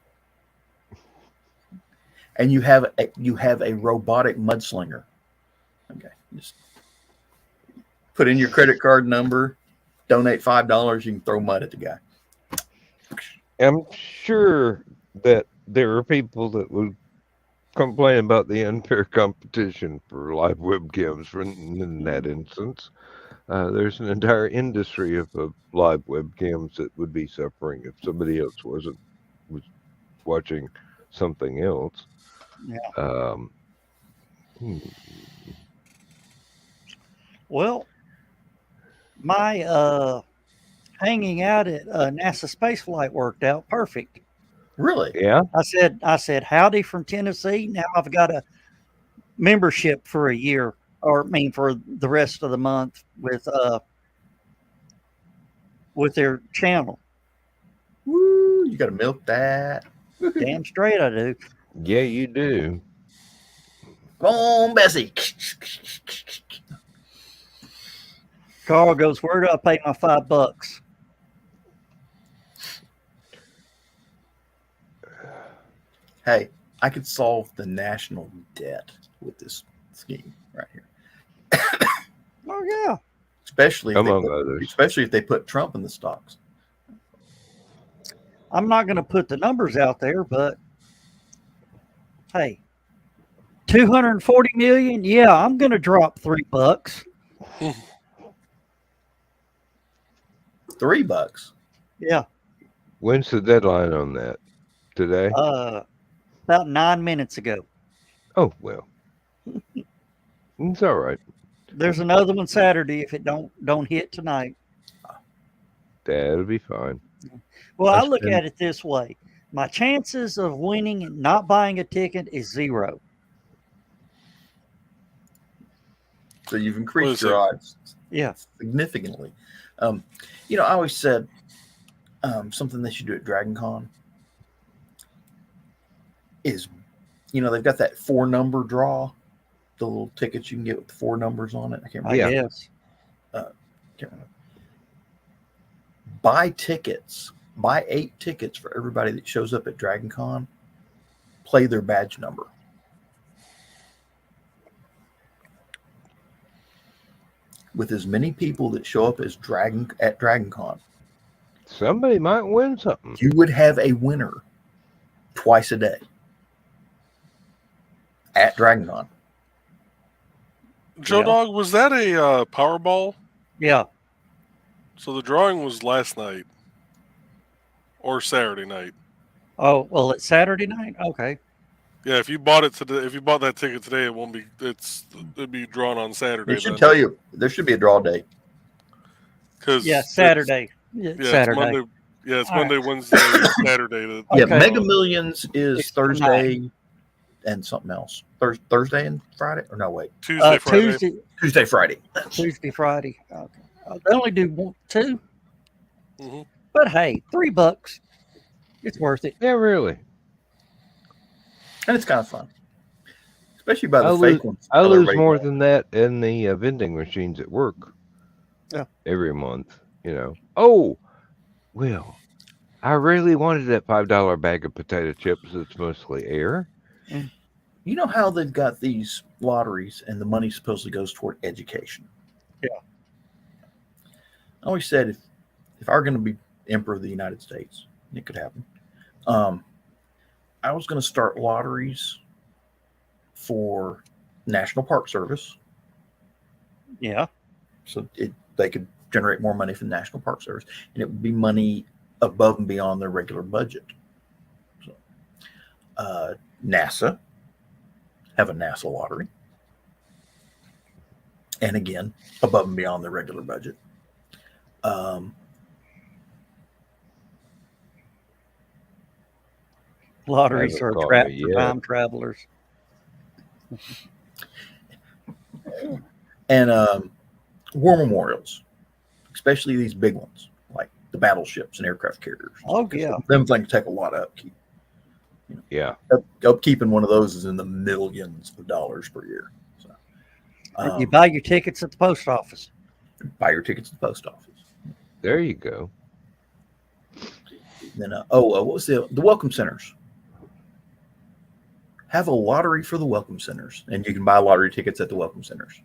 and you have a robotic mudslinger. Okay, just put in your credit card number, donate $5. You can throw mud at the guy. I'm sure that there are people that would complain about the unfair competition for live webcams in that instance. There's an entire industry of live webcams that would be suffering if somebody else was watching something else. Yeah. Hmm. Well, my hanging out at NASA space flight worked out perfect. Really? Yeah. I said howdy from Tennessee. Now I've got a membership for a year, or I mean for the rest of the month with their channel. Woo! You got to milk that. Damn straight I do. Yeah, you do. Come on, Bessie. Carl goes, where do I pay my $5? Hey, I could solve the national debt with this scheme right here. Oh yeah. Especially Among others. Especially if they put Trump in the stocks. I'm not going to put the numbers out there, but hey, 240 million. Yeah, I'm going to drop $3. $3. Yeah. When's the deadline on that? Today? About 9 minutes ago. Oh, well. It's all right. There's another one Saturday if it don't hit tonight. That'll be fine. Well, I I look spend- at it this way. My chances of winning and not buying a ticket is 0. So you've increased What is your it? odds Yeah. significantly. I always said something they should do at Dragon Con is, they've got that 4-number draw, the little tickets you can get with the 4 numbers on it. I can't I remember. Yeah. guess. Can't remember. Buy tickets. Buy 8 tickets for everybody that shows up at Dragon Con. Play their badge number. With as many people that show up as at Dragon Con, Somebody might win something. you would have a winner twice a day at Dragon Con. Joe Yeah. Dog, was that a Powerball? Yeah. So the drawing was last night or Saturday night. Oh, well, it's Saturday night? Okay. Yeah, if you bought it today, if you bought that ticket today, it won't be. It'd be drawn on Saturday. It should tell you there should be a draw date. Because Yeah, Saturday. Yeah, Yeah, Saturday. It's Monday. Yeah, it's All Monday, right. Wednesday, Saturday. Yeah, Okay. Mega Millions is It's Thursday and something else. Thursday and Friday? Or no, wait. Tuesday, Friday. Tuesday, Friday. Tuesday, Friday. Okay. They only do 2. Mhm. But hey, $3. It's worth it. Yeah, really. And it's kind of fun. Especially by the I fake lose, ones. I Tell lose everybody more that. than that in the vending machines at work. Yeah. Every month, Oh, well, I really wanted that $5 bag of potato chips that's mostly air. You know how they've got these lotteries and the money supposedly goes toward education? Yeah. I always said if I were going to be emperor of the United States, it could happen. I was going to start lotteries for National Park Service, Yeah. so they could generate more money from the National Park Service, and it would be money above and beyond their regular budget. So, NASA have a NASA lottery, and again, above and beyond their regular budget. Lotteries Haven't are a caught trap me for yet. time travelers. And war memorials, especially these big ones like the battleships and aircraft carriers. Oh, yeah. Them things take a lot of upkeep. Yeah. Upkeeping one of those is in the millions of dollars per year. So, And you buy your tickets at the post office. buy your tickets at the post office. There you go. Then, what was the welcome centers? Have a lottery for the welcome centers, and you can buy lottery tickets at the welcome centers.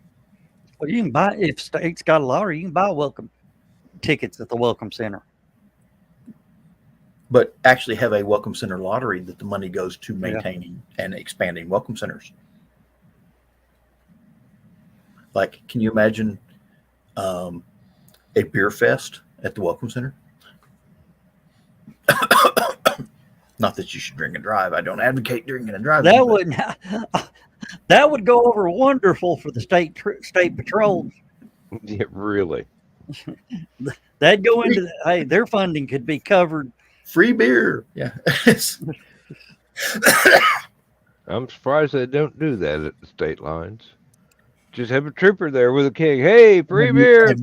Well, you can buy, if state's got a lottery, you can buy welcome tickets at the welcome center. But actually have a welcome center lottery that the money goes to maintaining and expanding welcome centers. Like, can you imagine a beer fest at the welcome center? Not that you should drink and drive. I don't advocate drinking and driving. That would that would go over wonderful for the state patrols. Yeah, really. That'd go into hey, their funding could be covered. Free beer. Yeah. I'm surprised they don't do that at the state lines. Just have a trooper there with a keg. Hey, free beer.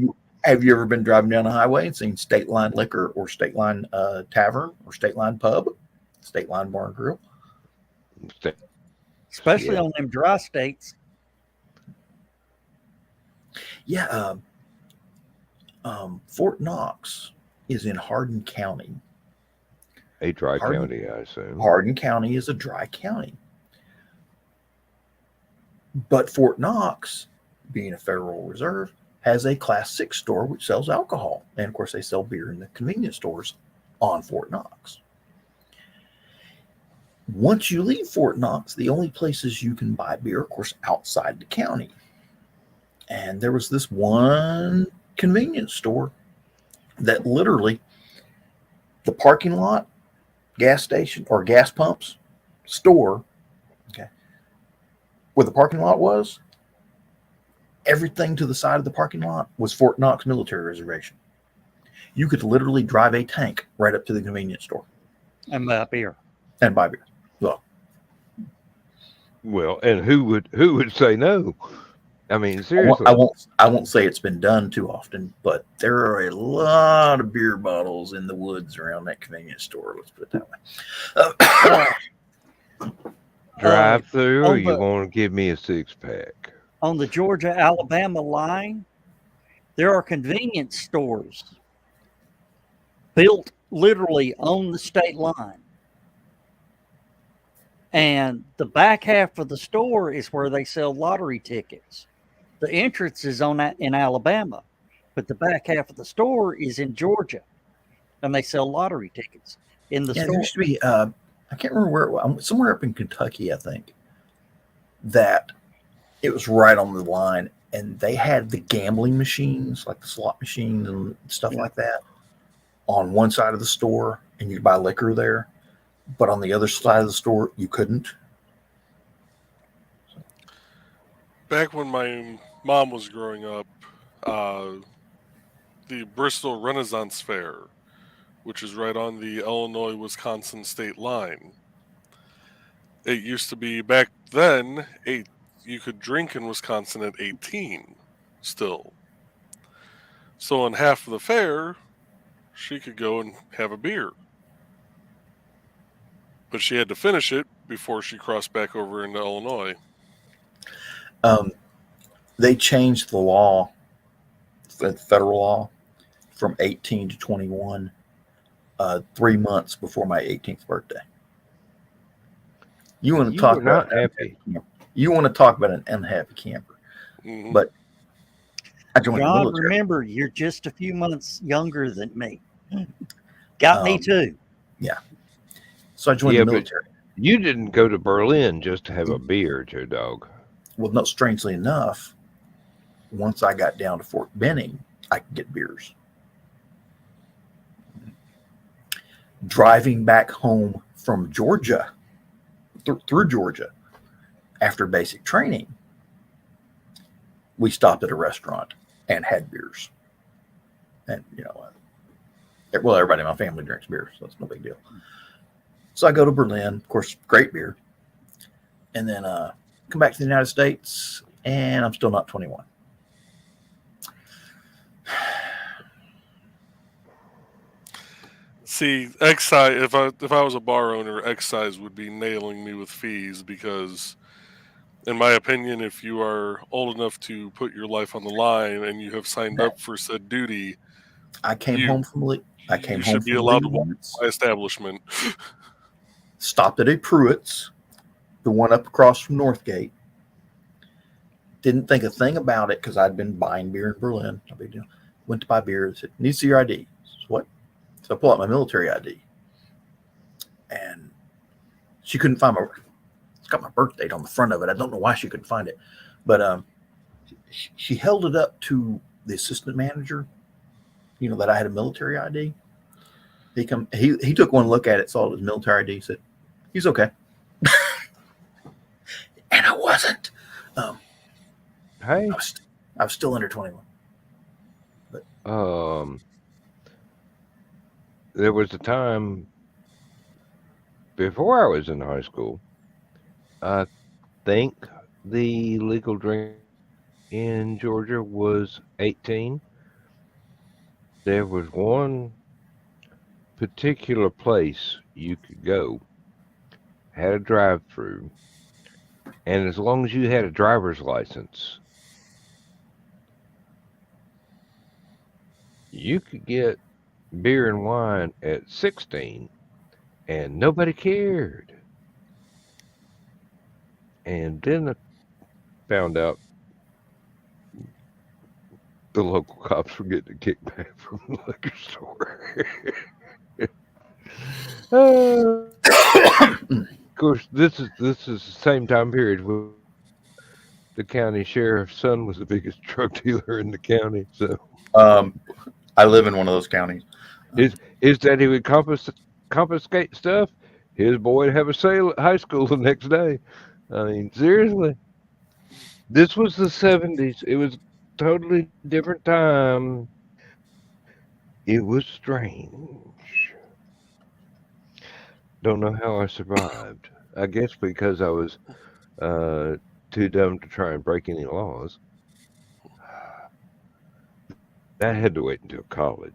Have you ever been driving down a highway and seen State Line Liquor or State Line Tavern or State Line Pub, State Line Bar and Grill? Especially Yeah. on them dry states. Yeah. Fort Knox is in Hardin County. A dry Hardin- county, I assume. Hardin County is a dry county. But Fort Knox, being a Federal Reserve, has a Class 6 store which sells alcohol. And, of course, they sell beer in the convenience stores on Fort Knox. Once you leave Fort Knox, the only places you can buy beer, of course, outside the county. And there was this one convenience store that literally the parking lot, gas station, or gas pumps store, okay, where the parking lot was, everything to the side of the parking lot was Fort Knox Military Reservation. You could literally drive a tank right up to the convenience store And buy beer. and buy beer. Well, and who would say no? I mean, seriously. I won't say it's been done too often, but there are a lot of beer bottles in the woods around that convenience store. Let's put it that way. Drive through, or on you the- want to give me a 6-pack? On the Georgia-Alabama line, there are convenience stores built literally on the state line. And the back half of the store is where they sell lottery tickets. The entrance is on that in Alabama, but the back half of the store is in Georgia, and they sell lottery tickets in the Yeah, there store. used to be, I can't remember where it was, somewhere up in Kentucky, I think, that it was right on the line, and they had the gambling machines, like the slot machines and stuff like that, on one side of the store, and you could buy liquor there. But on the other side of the store, you couldn't. Back when my mom was growing up, the Bristol Renaissance Fair, which is right on the Illinois-Wisconsin state line. It used to be back then, you could drink in Wisconsin at 18 still. So on half of the fair, she could go and have a beer. But she had to finish it before she crossed back over into Illinois. They changed the law, the federal law, from 18 to 21, 3 months before my 18th birthday. You want to talk were not about happy. You want to talk about an unhappy camper. Mhm. But I joined the John, military. remember, you're just a few months younger than me. Got me too. So I joined Yeah, the but military. you didn't go to Berlin just to have a beer, Joe Dog. Well, no, strangely enough, once I got down to Fort Benning, I could get beers. Driving back home from Georgia, through Georgia, after basic training, we stopped at a restaurant and had beers. And, well, everybody in my family drinks beer, so it's no big deal. So I go to Berlin, of course, great beer. And then come back to the United States, and I'm still not 21. See, excise. If I was a bar owner, excise would be nailing me with fees because, in my opinion, if you are old enough to put your life on the line and you have signed up for said duty, I came you home from should be allowed to walk my establishment. Stopped at a Pruitt's, the one up across from Northgate. Didn't think a thing about it because I'd been buying beer in Berlin. No big deal. Went to buy beer. Said, "Need to see your ID." I said, "What?" So I pull out my military ID, and she couldn't find my. It's got my birth date on the front of it. I don't know why she couldn't find it, but she held it up to the assistant manager. That I had a military ID. He took one look at it, saw it was military ID, said, "He's okay," and I wasn't. Hey, I was still under 21. there was a time before I was in high school. I think the legal drink in Georgia was 18. There was one particular place you could go, had a drive-through, and as long as you had a driver's license, you could get beer and wine at 16, and nobody cared. And then I found out the local cops were getting a kickback from the liquor store. Of course, this is the same time period when the county sheriff's son was the biggest drug dealer in the county. So I live in one of those counties. his daddy would confiscate stuff. His boy would have a sale at high school the next day. I mean, seriously, this was the 70s. It was a totally different time. It was strange. Don't know how I survived. I guess because I was too dumb to try and break any laws. That had to wait until college.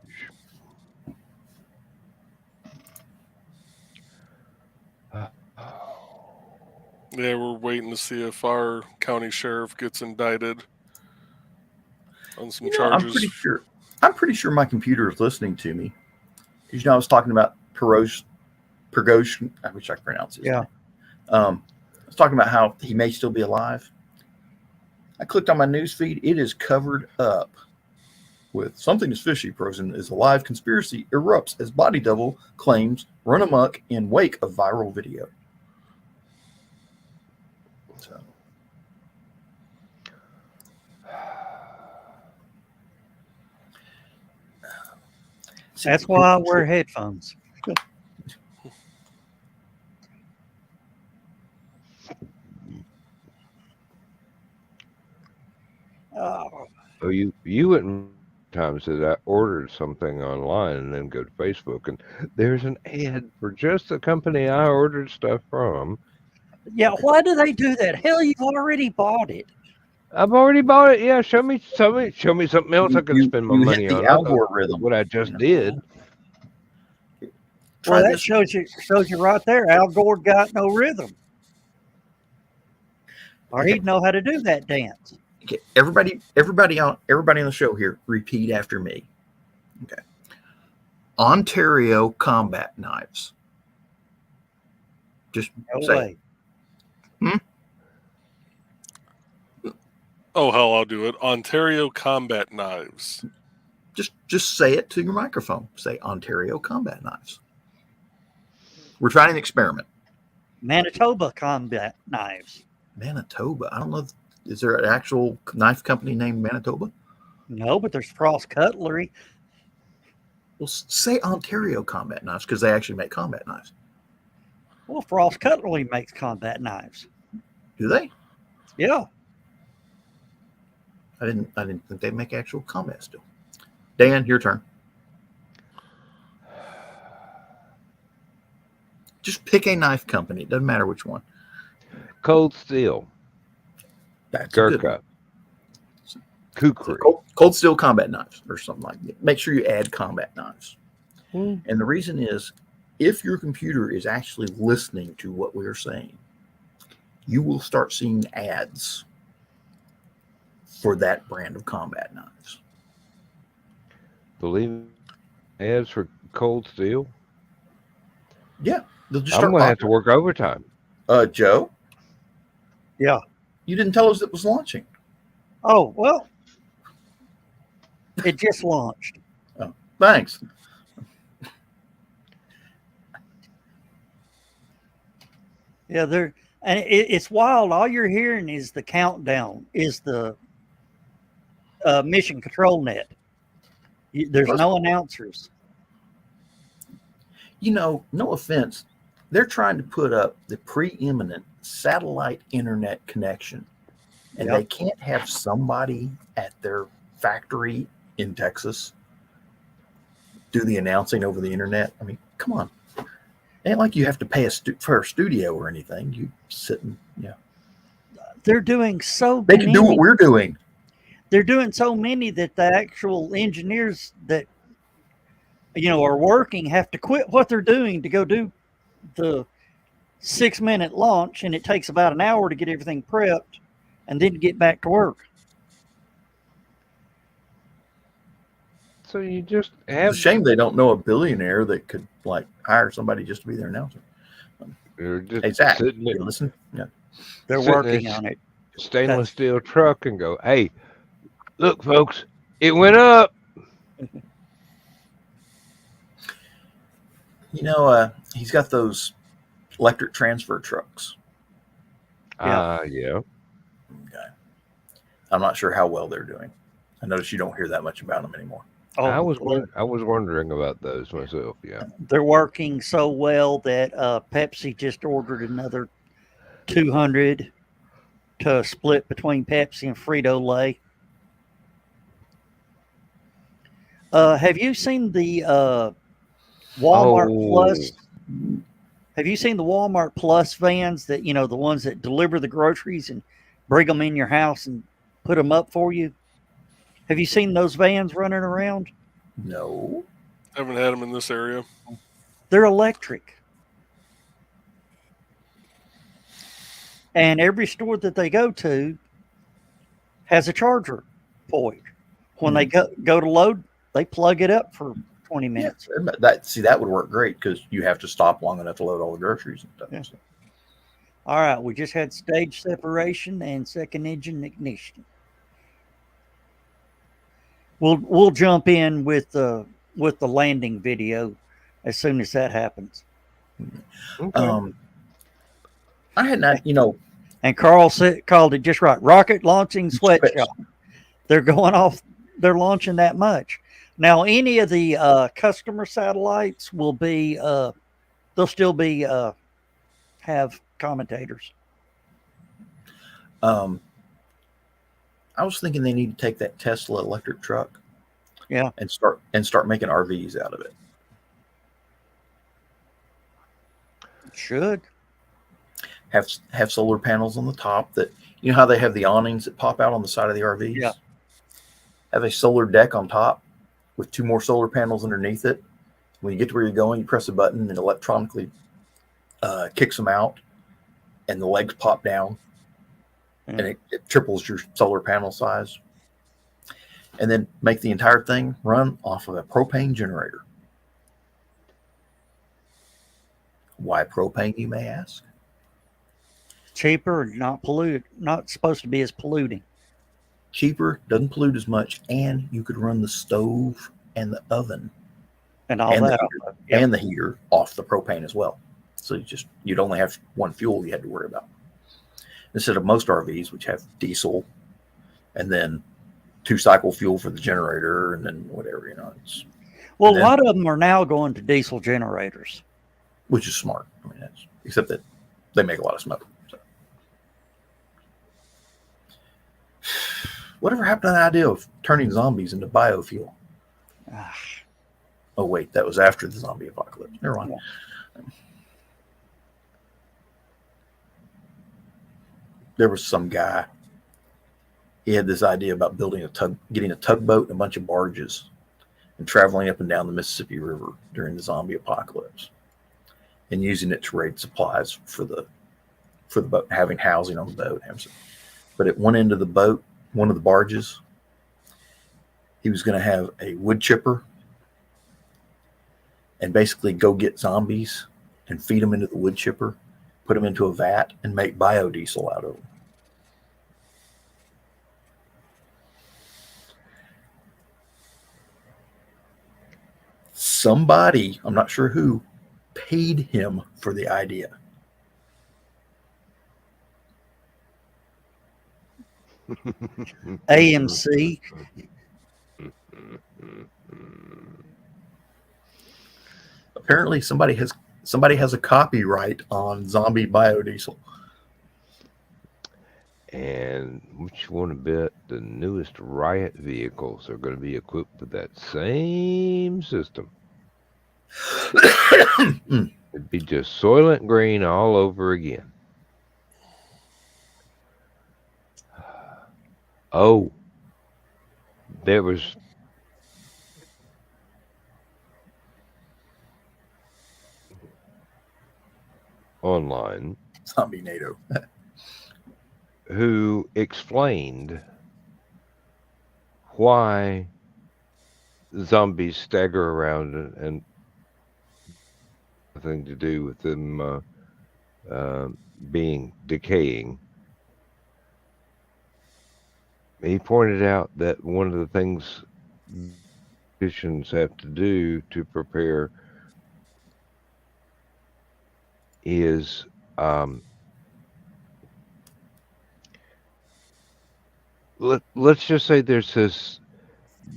Yeah, we're waiting to see if our county sheriff gets indicted on some charges. I'm pretty sure my computer is listening to me. Because I was talking about Prigozhin. I wish I could pronounce his name. I was talking about how he may still be alive. I clicked on my news feed. It is covered up with something is fishy. Prigozhin is alive. Conspiracy erupts as body double claims run amok in wake of viral video. So. That's why I wear headphones. Oh, you wouldn't times that I ordered something online and then go to Facebook and there's an ad for just the company I ordered stuff from. Yeah, why do they do that? Hell, you've already bought it. I've already bought it. Yeah, show me something else I can spend my money hit on. the algorithm. What I just did. Well, that shows you right there. Al Gore got no rhythm, or he'd know how to do that dance. Okay, everybody on the show here, repeat after me. Okay. Ontario combat knives. Just No say way. it. Oh hell, I'll do it. Ontario Combat Knives. Just say it to your microphone. Say Ontario Combat Knives. We're trying an experiment. Manitoba Combat Knives. Manitoba. I don't know. Is there an actual knife company named Manitoba? No, but there's Frost Cutlery. Well, say Ontario Combat Knives because they actually make combat knives. Well, Frost Cutlery makes combat knives. Do they? Yeah. I didn't think they make actual combat steel. Dan, your turn. Just pick a knife company. It doesn't matter which one. Cold Steel. That's a good one. Gurkha. Kukri. Cold steel combat knives or something like that. Make sure you add combat knives. And the reason is if your computer is actually listening to what we're saying, you will start seeing ads for that brand of combat knives. Believe ads for Cold Steel? Yeah. They'll just I'm start going to have to popping. work overtime. Joe? Yeah. You didn't tell us it was launching. Oh, well, it just launched. Oh, thanks. Yeah, it's wild. All you're hearing is the countdown, is the mission control net. There's no announcers. You know, no offense, they're trying to put up the preeminent satellite internet connection, and Yep. they can't have somebody at their factory in Texas do the announcing over the internet. I mean, come on. It ain't like you have to pay for a studio or anything. You sit and, They're doing so They many. can do what we're doing. They're doing so many that the actual engineers that are working have to quit what they're doing to go do the 6-minute launch, and it takes about an hour to get everything prepped and then get back to work. So you just It's have a shame they don't know a billionaire that could hire somebody just to be their announcer. you're just Hey, Zach, sitting you in listen? Yeah. They're Sitting working in- on it. stainless steel truck and go, hey, look, folks, it went up. He's got those electric transfer trucks. Yeah. Okay. I'm not sure how well they're doing. I notice you don't hear that much about them anymore. Oh, I was wondering about those myself. Yeah. they're working so well that Pepsi just ordered another 200 to split between Pepsi and Frito-Lay. Have you seen the Walmart Plus? Have you seen the Walmart Plus vans that, the ones that deliver the groceries and bring them in your house and put them up for you? Have you seen those vans running around? No. Haven't had them in this area. They're electric. And every store that they go to has a charger point. When they go to load, they plug it up for 20 minutes. Yeah, that would work great because you have to stop long enough to load all the groceries and stuff. Yeah. So. All right, we just had stage separation and second engine ignition. We'll jump in with the landing video as soon as that happens. Okay. I had not, And Carl called it just right. Rocket launching sweatshop. They're going off. They're launching that much. Now, any of the customer satellites will be. They'll still be have commentators. I was thinking they need to take that Tesla electric truck, Yeah, and start making RVs out of it. should. Have solar panels on the top that how they have the awnings that pop out on the side of the RVs. Yeah. Have a solar deck on top with 2 more solar panels underneath it. When you get to where you're going, you press a button and electronically kicks them out, and the legs pop down, and it triples your solar panel size. And then make the entire thing run off of a propane generator. Why propane, you may ask? Cheaper, not supposed to be as polluting. cheaper, doesn't pollute as much, and you could run the stove and the oven and all and that. and the heater off the propane as well. So you'd only have one fuel you had to worry about instead of most RVs, which have diesel and then 2-cycle fuel for the generator and then whatever, Well, a lot of them are now going to diesel generators, which is smart. I mean, except that they make a lot of smoke. So. Whatever happened to the idea of turning zombies into biofuel? Oh wait, that was after the zombie apocalypse. Never mind. Yeah. There was some guy. He had this idea about getting a tugboat and a bunch of barges, and traveling up and down the Mississippi River during the zombie apocalypse, and using it to raid supplies for the boat, having housing on the boat. But at one end of the boat, one of the barges, he was going to have a wood chipper and basically go get zombies and feed them into the wood chipper, put them into a vat, and make biodiesel out of them. Somebody, I'm not sure who, paid him for the idea. AMC. Apparently somebody has a copyright on zombie biodiesel. And which one a bit? The newest riot vehicles are going to be equipped with that same system. It'd be just Soylent Green all over again. Oh, there was online Zombie NATO who explained why zombies stagger around and nothing to do with them being decaying. He pointed out that one of the things physicians have to do to prepare is let's just say there's this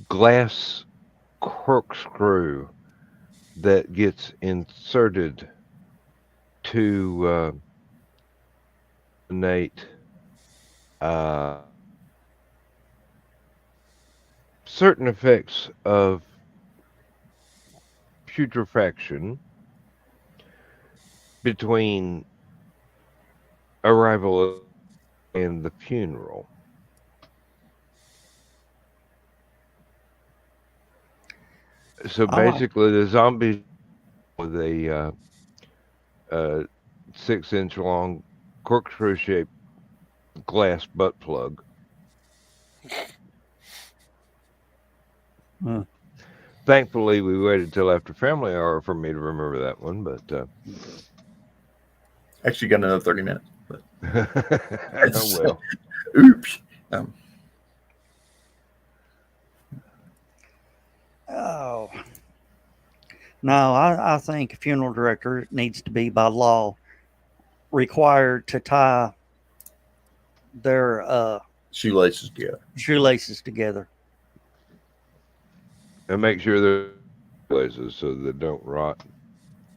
glass corkscrew that gets inserted to eliminate certain effects of putrefaction between arrival and the funeral. So basically, the zombies with a 6-inch long corkscrew shaped glass butt plug. Thankfully, we waited till after family hour for me to remember that one, but actually got another 30 minutes. But oh well. Oops. Oh. No, I think a funeral director needs to be by law required to tie their shoelaces together. And make sure they're places so they don't rot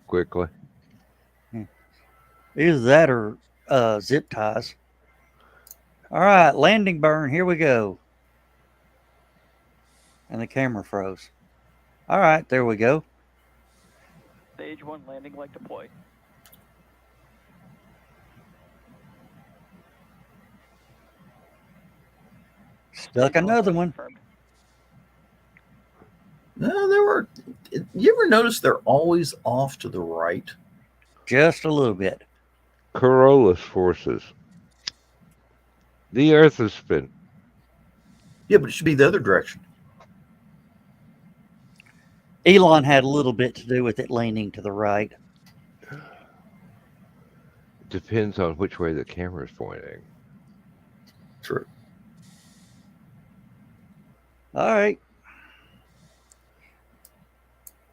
quickly. Either that or zip ties. All right, landing burn. Here we go. And the camera froze. All right, there we go. Stage 1 landing leg deploy. Stuck another one. No, there were. You ever notice they're always off to the right? Just a little bit. Corollas forces. The Earth is spinning. Yeah, but it should be the other direction. Elon had a little bit to do with it leaning to the right. Depends on which way the camera is pointing. True. All right.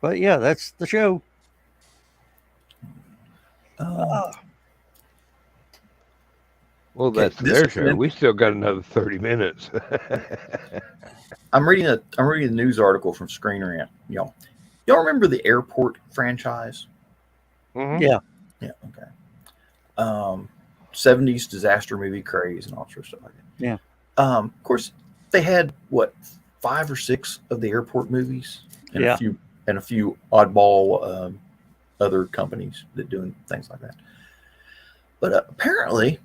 But yeah, that's the show. Uh, Well, Okay, that's this their is an show. We still got another 30 minutes. I'm reading a news article from Screen Rant. Y'all remember the Airport franchise? Mhm. yeah. Yeah. Okay. 70s disaster movie craze and all sorts of stuff like that. Yeah. Of course, they had what 5 or 6 of the airport movies, and Yeah. a few oddball other companies that doing things like that. But apparently,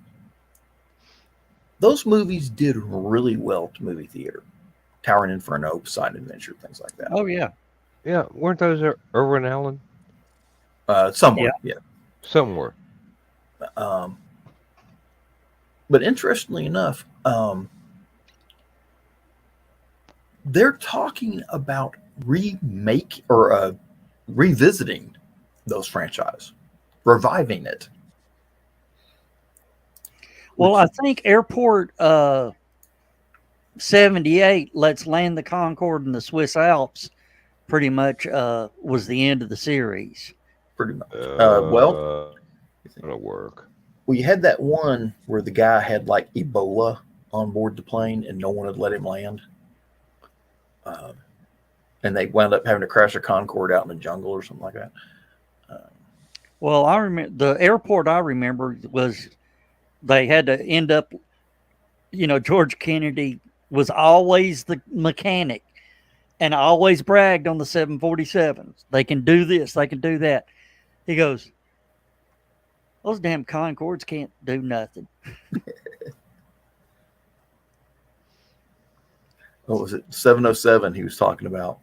those movies did really well to movie theater. Tower Inferno, Poseidon Adventure, things like that. Oh yeah. Yeah, weren't those Irwin Allen? Somewhat, yeah. Somewhere. Um, but interestingly enough, they're talking about revisiting those franchise, reviving it. Well, Which- I think Airport 78, Let's Land the Concorde in the Swiss Alps, pretty much was the end of the series. pretty much. That'll work. You had that one where the guy had like Ebola on board the plane and no one would let him land. And they wound up having to crash a Concorde out in the jungle or something like that. Well, I remember the airport I remember was they had to end up, George Kennedy was always the mechanic and always bragged on the 747s. They can do this, they can do that. He goes, those damn Concords can't do nothing. What was it? 707 he was talking about.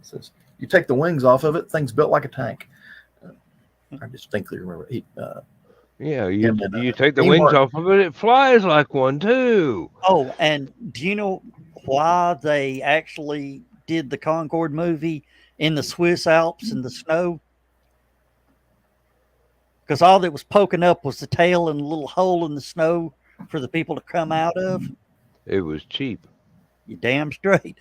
Says, you take the wings off of it, thing's built like a tank. I distinctly remember. Yeah, Him and, you take the Dean wings Martin. off of it, it flies like one too. Oh, and do you know why they actually did the Concorde movie in the Swiss Alps in the snow? Because all that was poking up was the tail and a little hole in the snow for the people to come out of. It was cheap. You damn straight.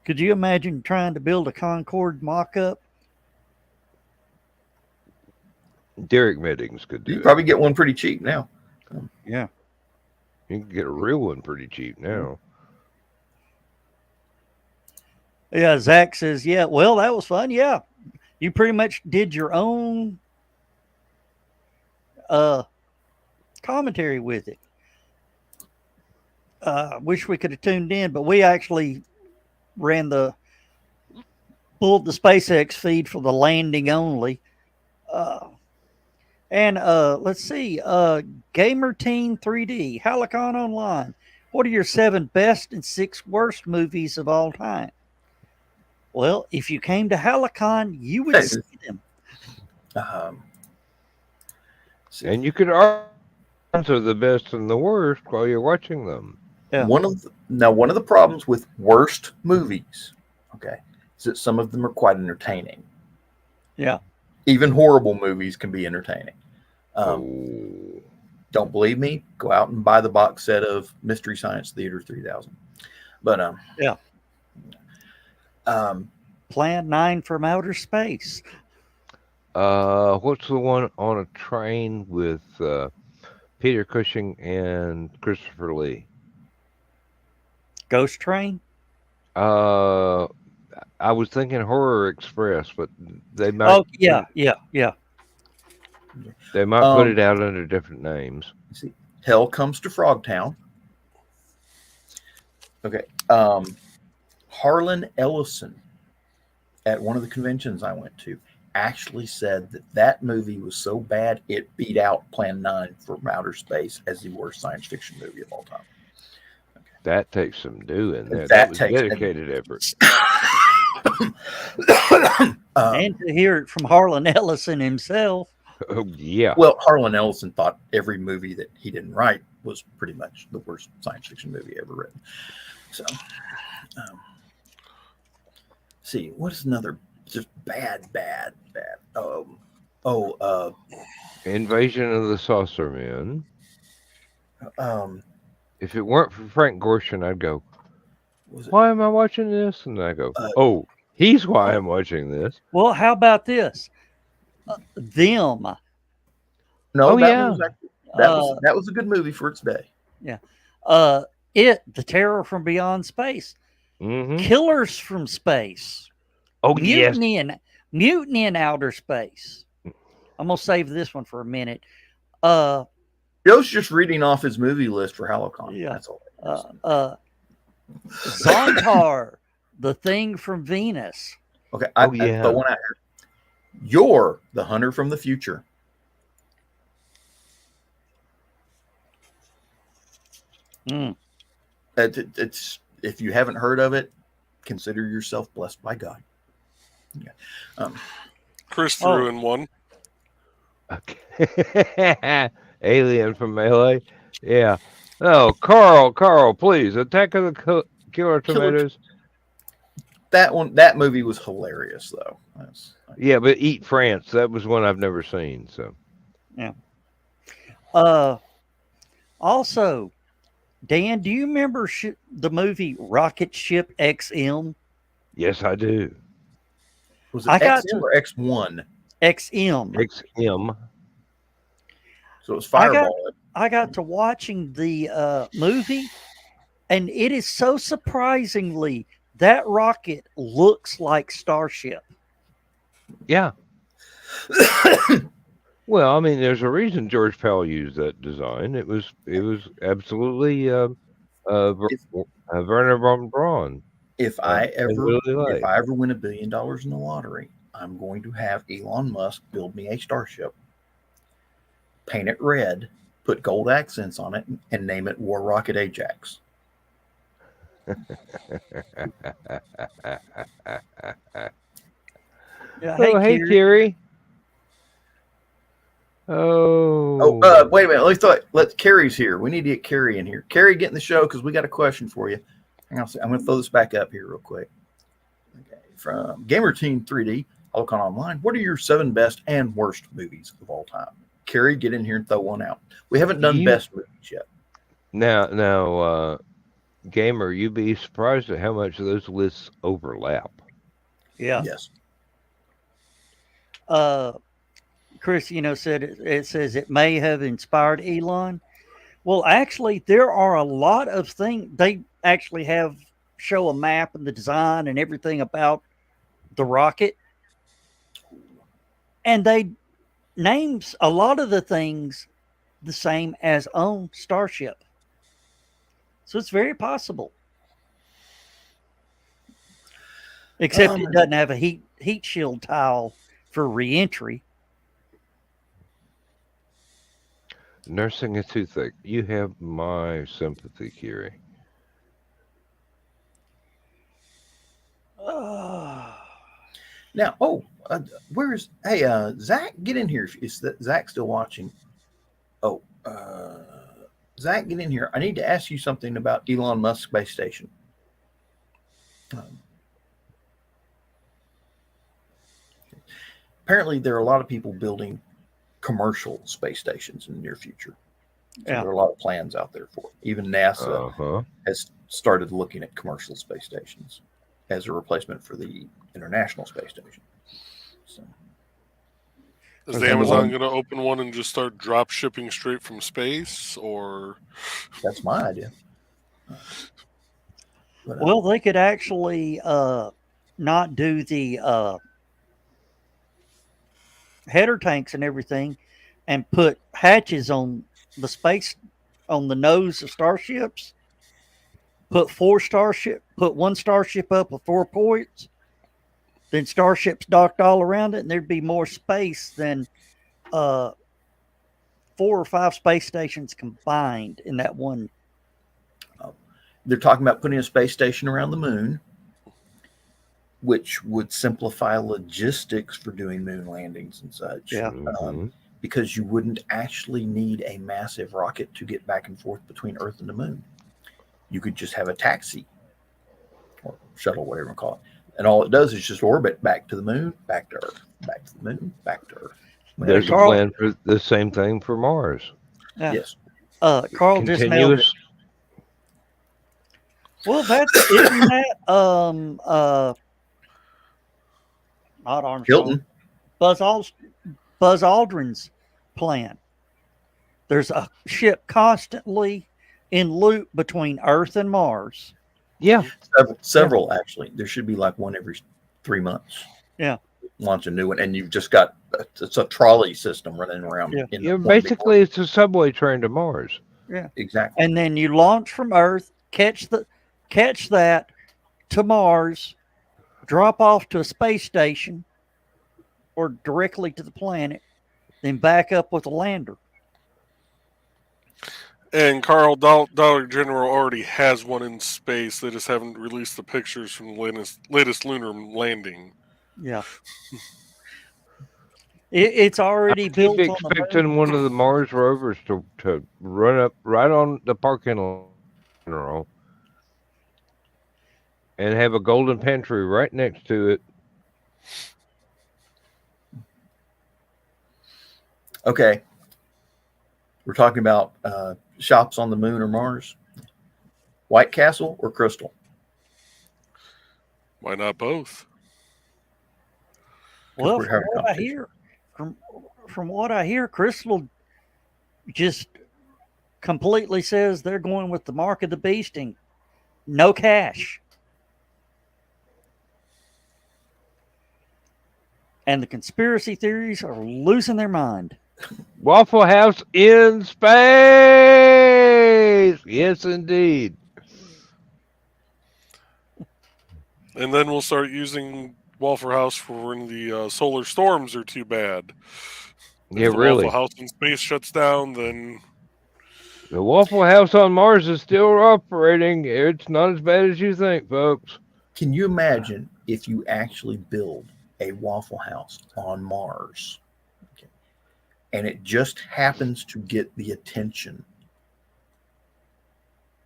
Could you imagine trying to build a Concorde mock-up? Derek Meddings could do You it. probably get one pretty cheap now. Yeah. You can get a real one pretty cheap now. Yeah, Zach says, yeah, well, that was fun. Yeah. You pretty much did your own commentary with it. Wish we could have tuned in, but we actually pulled the SpaceX feed for the landing only. And let's see, Gamer Teen 3D, HallowCon Online. What are your 7 best and 6 worst movies of all time? Well, if you came to HallowCon, you would see them. And you could answer the best and the worst while you're watching them. Yeah. One of the problems with worst movies, okay, is that some of them are quite entertaining. Yeah. Even horrible movies can be entertaining. Oh. Don't believe me? Go out and buy the box set of Mystery Science Theater 3000. But yeah. Plan 9 from Outer Space. What's the one on a train with Peter Cushing and Christopher Lee? Ghost Train? I was thinking Horror Express, but they might. Oh, yeah. They might put it out under different names. See, Hell Comes to Frogtown. Okay. Harlan Ellison at one of the conventions I went to actually said that movie was so bad it beat out Plan 9 from Outer Space as the worst science fiction movie of all time. Okay. That takes some doing there. That was takes dedicated effort. And to hear it from Harlan Ellison himself. Oh, yeah. Well, Harlan Ellison thought every movie that he didn't write was pretty much the worst science fiction movie ever written. So, see, what is another just bad? Invasion of the Saucer Men. Um, If it weren't for Frank Gorshin, I'd go, Was it? Why am I watching this? And I go, Uh, oh, he's why I'm watching this. Well, how about this? Them. No, Oh, that yeah. one was actually, Uh, that was a good movie for its day. yeah. The Terror from Beyond Space. Mm-hmm. Killers from Space. Oh, yes. Mutiny in Outer Space. I'm gonna save this one for a minute. Joe's just reading off his movie list for HallowCon. Yeah. That's all. Zontar, The Thing from Venus. Okay, Oh, I yeah. throw one out here. You're the Hunter from the Future. Mm. It's if you haven't heard of it, consider yourself blessed by God. Yeah. Chris threw in one. Okay. Alien from Melee. Yeah. Oh, Carl, please. Attack of the Killer Tomatoes. That movie was hilarious, though. Yeah, but Eat France. That was one I've never seen. So. Also, Dan, do you remember the movie Rocket Ship XM? Yes, I do. Was it I got XM or X1? XM. XM. So it was Fireball. I got to watching the movie, and it is so surprisingly that rocket looks like Starship. Yeah. Well, I mean, there's a reason George Pell used that design. It was absolutely Werner von Braun. If I ever really win $1 billion in the lottery, I'm going to have Elon Musk build me a Starship, paint it red, put gold accents on it, and name it War Rocket Ajax. Yeah, Oh, hey, Kiri. Kiri. Oh. Oh, wait a minute. Let Carrie's here. We need to get Carrie in here. Carrie, get in the show because we got a question for you. Hang on a second. I'm going to throw this back up here real quick. Okay. From Gamer Team 3D, HallowCon Online. What are your 7 best and worst movies of all time? Carrie, get in here and throw one out. We haven't done best movies yet. Now, Gamer, you'd be surprised at how much of those lists overlap. Yeah. Yes. Chris, said it says it may have inspired Elon. Well, actually, there are a lot of things. They actually show a map and the design and everything about the rocket. And they names a lot of the things the same as on Starship. So it's very possible. Except it doesn't have a heat shield tile for re-entry. Nursing a toothache. You have my sympathy, Kiri. Now, where's Zach? Get in here. Is Zach still watching? Oh, Zach, get in here. I need to ask you something about Elon Musk space station. Apparently, there are a lot of people building commercial space stations in the near future. So there are a lot of plans out there for it. Even NASA has started looking at commercial space stations as a replacement for the International Space Station. So, is Amazon going to open one and just start drop shipping straight from space, or? That's my idea. Well, they could actually not do the header tanks and everything, and put hatches on the nose of starships. Put one starship up with 4 ports. Then starships docked all around it, and there'd be more space than 4 or 5 space stations combined in that one. They're talking about putting a space station around the moon, which would simplify logistics for doing moon landings and such. Yeah. Because you wouldn't actually need a massive rocket to get back and forth between Earth and the moon. You could just have a taxi or shuttle, whatever you call it. And all it does is just orbit back to the moon, back to Earth, back to the moon, back to Earth. There's a plan for the same thing for Mars. Yeah. Yes. Carl just nailed it. Well, that's isn't that not Armstrong, Hilton. Buzz Aldrin's plan. There's a ship constantly in loop between Earth and Mars. Yeah, Several actually. There should be like one every 3 months. Yeah. Launch a new one, and you've just got it's a trolley system running around. Yeah. In yeah. one big Basically, it's a subway train to Mars. Yeah. exactly. And then you launch from Earth, catch that to Mars, drop off to a space station or directly to the planet, then back up with a lander. And Dollar General already has one in space. They just haven't released the pictures from the latest lunar landing. Yeah. It's already Keep built on the moon. expecting one of the Mars rovers to run up right on the parking lot and have a golden pantry right next to it. Okay. We're talking about shops on the moon or Mars. White Castle or Crystal? Why not both? Well, we're having competition. from what I hear, Crystal just completely says they're going with the mark of the beast and no cash. And the conspiracy theories are losing their mind. Waffle House in space. Yes, indeed. And then we'll start using Waffle House for when the solar storms are too bad. Yeah, If the really. Waffle House in space shuts down, then The Waffle House on Mars is still operating. It's not as bad as you think, folks. Can you imagine if you actually build a Waffle House on Mars, okay, and it just happens to get the attention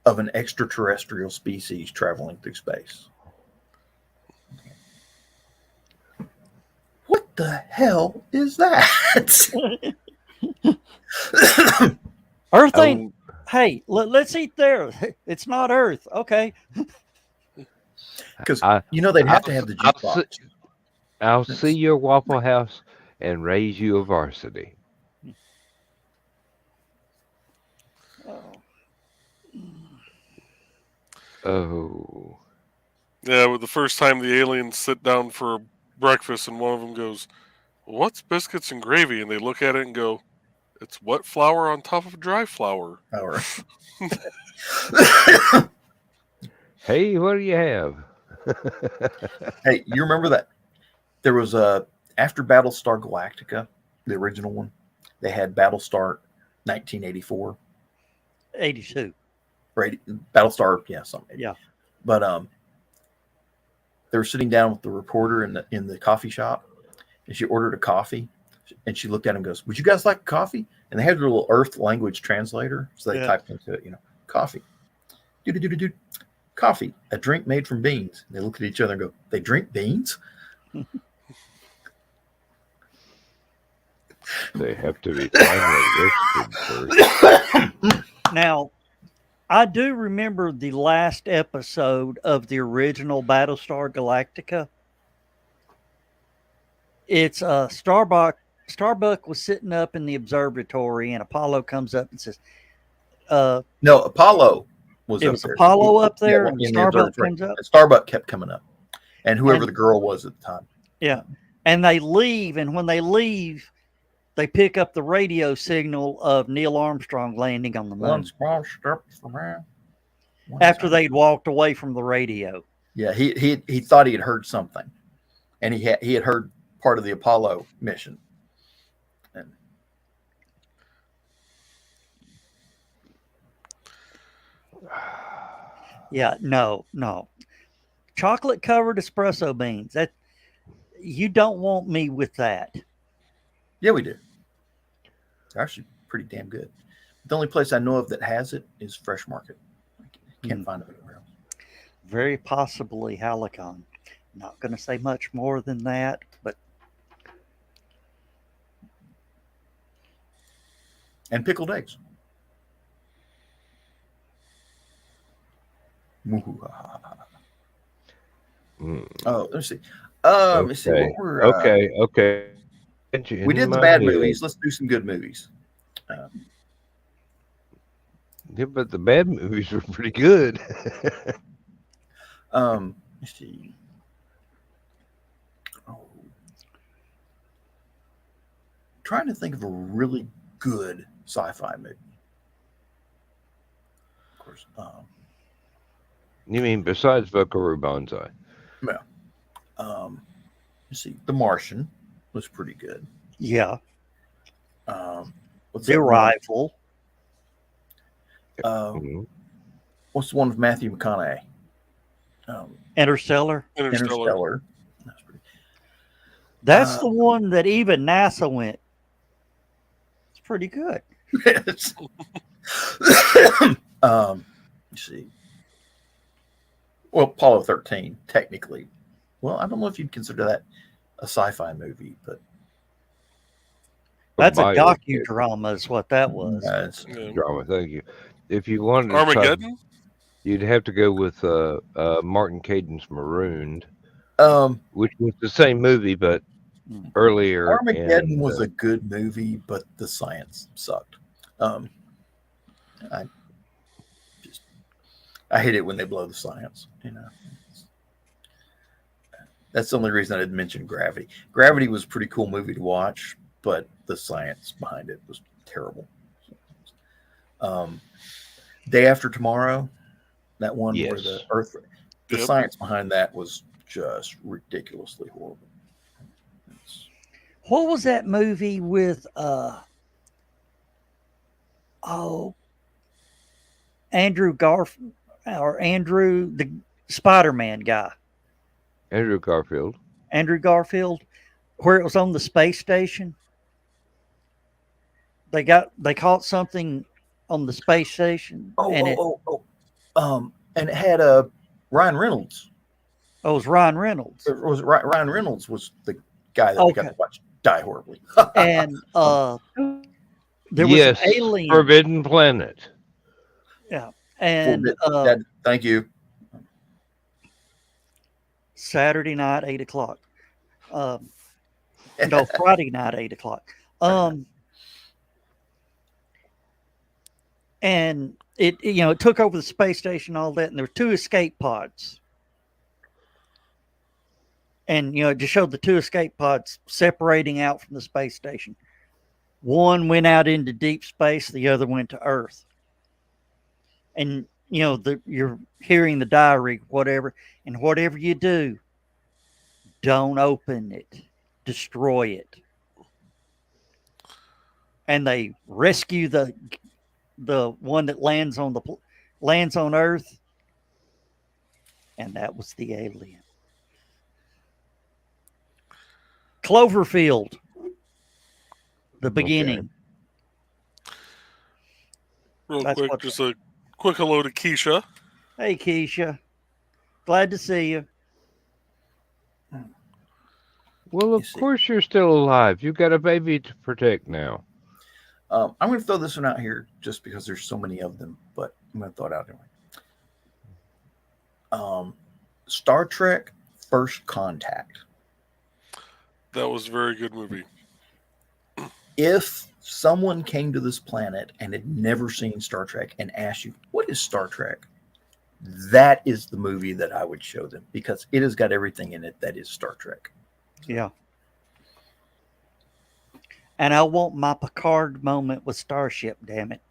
of an extraterrestrial species traveling through space? What the hell is that? Earth ain't. Hey, let's eat there. It's not Earth. Okay. Because they'd have to have the jukebox. I'll see your Waffle House and raise you a varsity. Oh. yeah, but the first time the aliens sit down for breakfast and one of them goes, "What's biscuits and gravy?" and they look at it and go, "It's wet flour on top of dry flour." All right. Hey, what do you have? Hey, you remember that there was after Battlestar Galactica, the original one, they had Battlestar 1984. 82. Right, Battlestar, yeah, something. Yeah. But they were sitting down with the reporter in the coffee shop, and she ordered a coffee, and she looked at him and goes, "Would you guys like coffee?" And they had their little Earth language translator, so they typed into it, coffee, do coffee, a drink made from beans. And they look at each other and go, "They drink beans?" They have to be finely roasted first. Now, I do remember the last episode of the original Battlestar Galactica. It's Starbuck was sitting up in the observatory, and Apollo comes up and says, No, Apollo was it up was there. Apollo up there, Yeah, and in the Starbuck observatory. comes up. And Starbuck kept coming up, and whoever And- the girl was at the time. Yeah. And they leave, and when they leave, they pick up the radio signal of Neil Armstrong landing on the moon One small step for man. after they'd walked away from the radio. Yeah, he thought he had heard something, and he had heard part of the Apollo mission. And Yeah, no. Chocolate covered espresso beans. That you don't want me with that. yeah, we do. They're actually pretty damn good. The only place I know of that has it is Fresh Market. I can't find it anywhere else. Very possibly HallowCon. Not going to say much more than that, but And pickled eggs. Mm, Oh, let's see. Let me see. okay. What were Okay. we did the bad movies. Let's do some good movies. Yeah, but the bad movies were pretty good. Let's see. Oh, trying to think of a really good sci-fi movie. Of course. You mean besides Buckaroo Banzai? Yeah. Let's see. The Martian was pretty good. Yeah. What's The that one? Arrival. Mhm. What's the one with Matthew McConaughey? Interstellar. Interstellar. That's pretty. That's the one that even NASA went. It's pretty good. Let's see. Well, Apollo 13, technically. Well, I don't know if you'd consider that a sci-fi movie, but That's a biopic docudrama, is what that was. it's Yeah. drama. Thank you. If you wanted to Armageddon. you'd have to go with Martin Caidon's Marooned, um, which was the same movie but earlier. Armageddon and, was a good movie, but the science sucked. I hate it when they blow the science. That's the only reason I didn't mention Gravity. Gravity was a pretty cool movie to watch, but the science behind it was terrible. Day After Tomorrow, that one where the Yes. Earth, the Yep. science behind that was just ridiculously horrible. What was that movie with Andrew Garfield or Andrew the Spider-Man guy? Andrew Garfield. Andrew Garfield, where it was on the space station. They caught something on the space station. And it had Ryan Reynolds. it was Ryan Reynolds. Ryan Reynolds was the guy that we got to watch die horribly. And there was Yes, an alien. Forbidden Planet. Yeah. And thank you. Saturday night, 8:00. No, Friday night, 8:00. And it took over the space station, all that, and there were 2 escape pods. And it just showed the 2 escape pods separating out from the space station. One went out into deep space, the other went to Earth. And you're hearing the diary, whatever, and whatever you do, don't open it, destroy it. And they rescue the one that lands on Earth, and that was the alien. Cloverfield, the beginning. Real That's quick, what- just a quick hello to Keisha. Hey, Keisha. Glad to see you. Well, of course you're still alive. You've got a baby to protect now. I'm going to throw this one out here just because there's so many of them, but I'm going to throw it out anyway. Star Trek First Contact. That was a very good movie. If someone came to this planet and had never seen Star Trek and asked you, what is Star Trek? That is the movie that I would show them because it has got everything in it that is Star Trek. Yeah. And I want my Picard moment with Starship, damn it.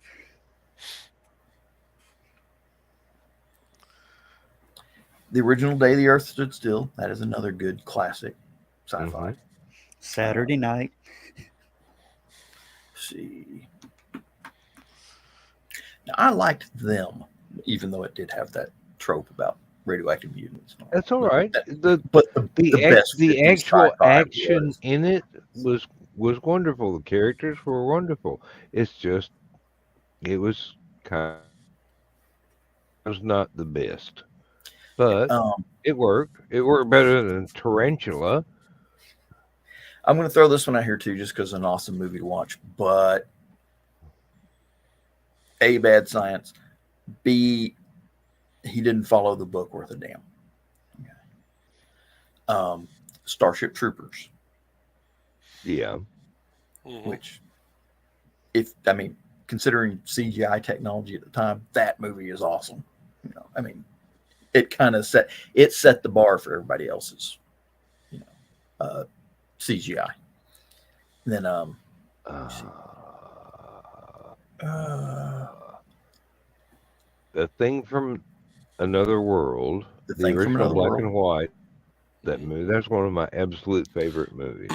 The original Day the Earth Stood Still. That is another good classic sci-fi. Mhm. Saturday night. Let's see. Now, I liked Them, even though it did have that trope about radioactive mutants. And all. That's all right. But the best The 50s actual sci-fi action was- in it was wonderful. The characters were wonderful. It's just it was not the best, but it worked. It worked better than Tarantula. I'm going to throw this one out here too, just because it's an awesome movie to watch. But A, bad science. B, he didn't follow the book worth a damn. Starship Troopers, Yeah. Mhm. which, considering CGI technology at the time, that movie is awesome. It kind of set the bar for everybody else's, CGI. And then The Thing from Another World, The the Thing from original Another black World. and white. That movie, that's one of my absolute favorite movies.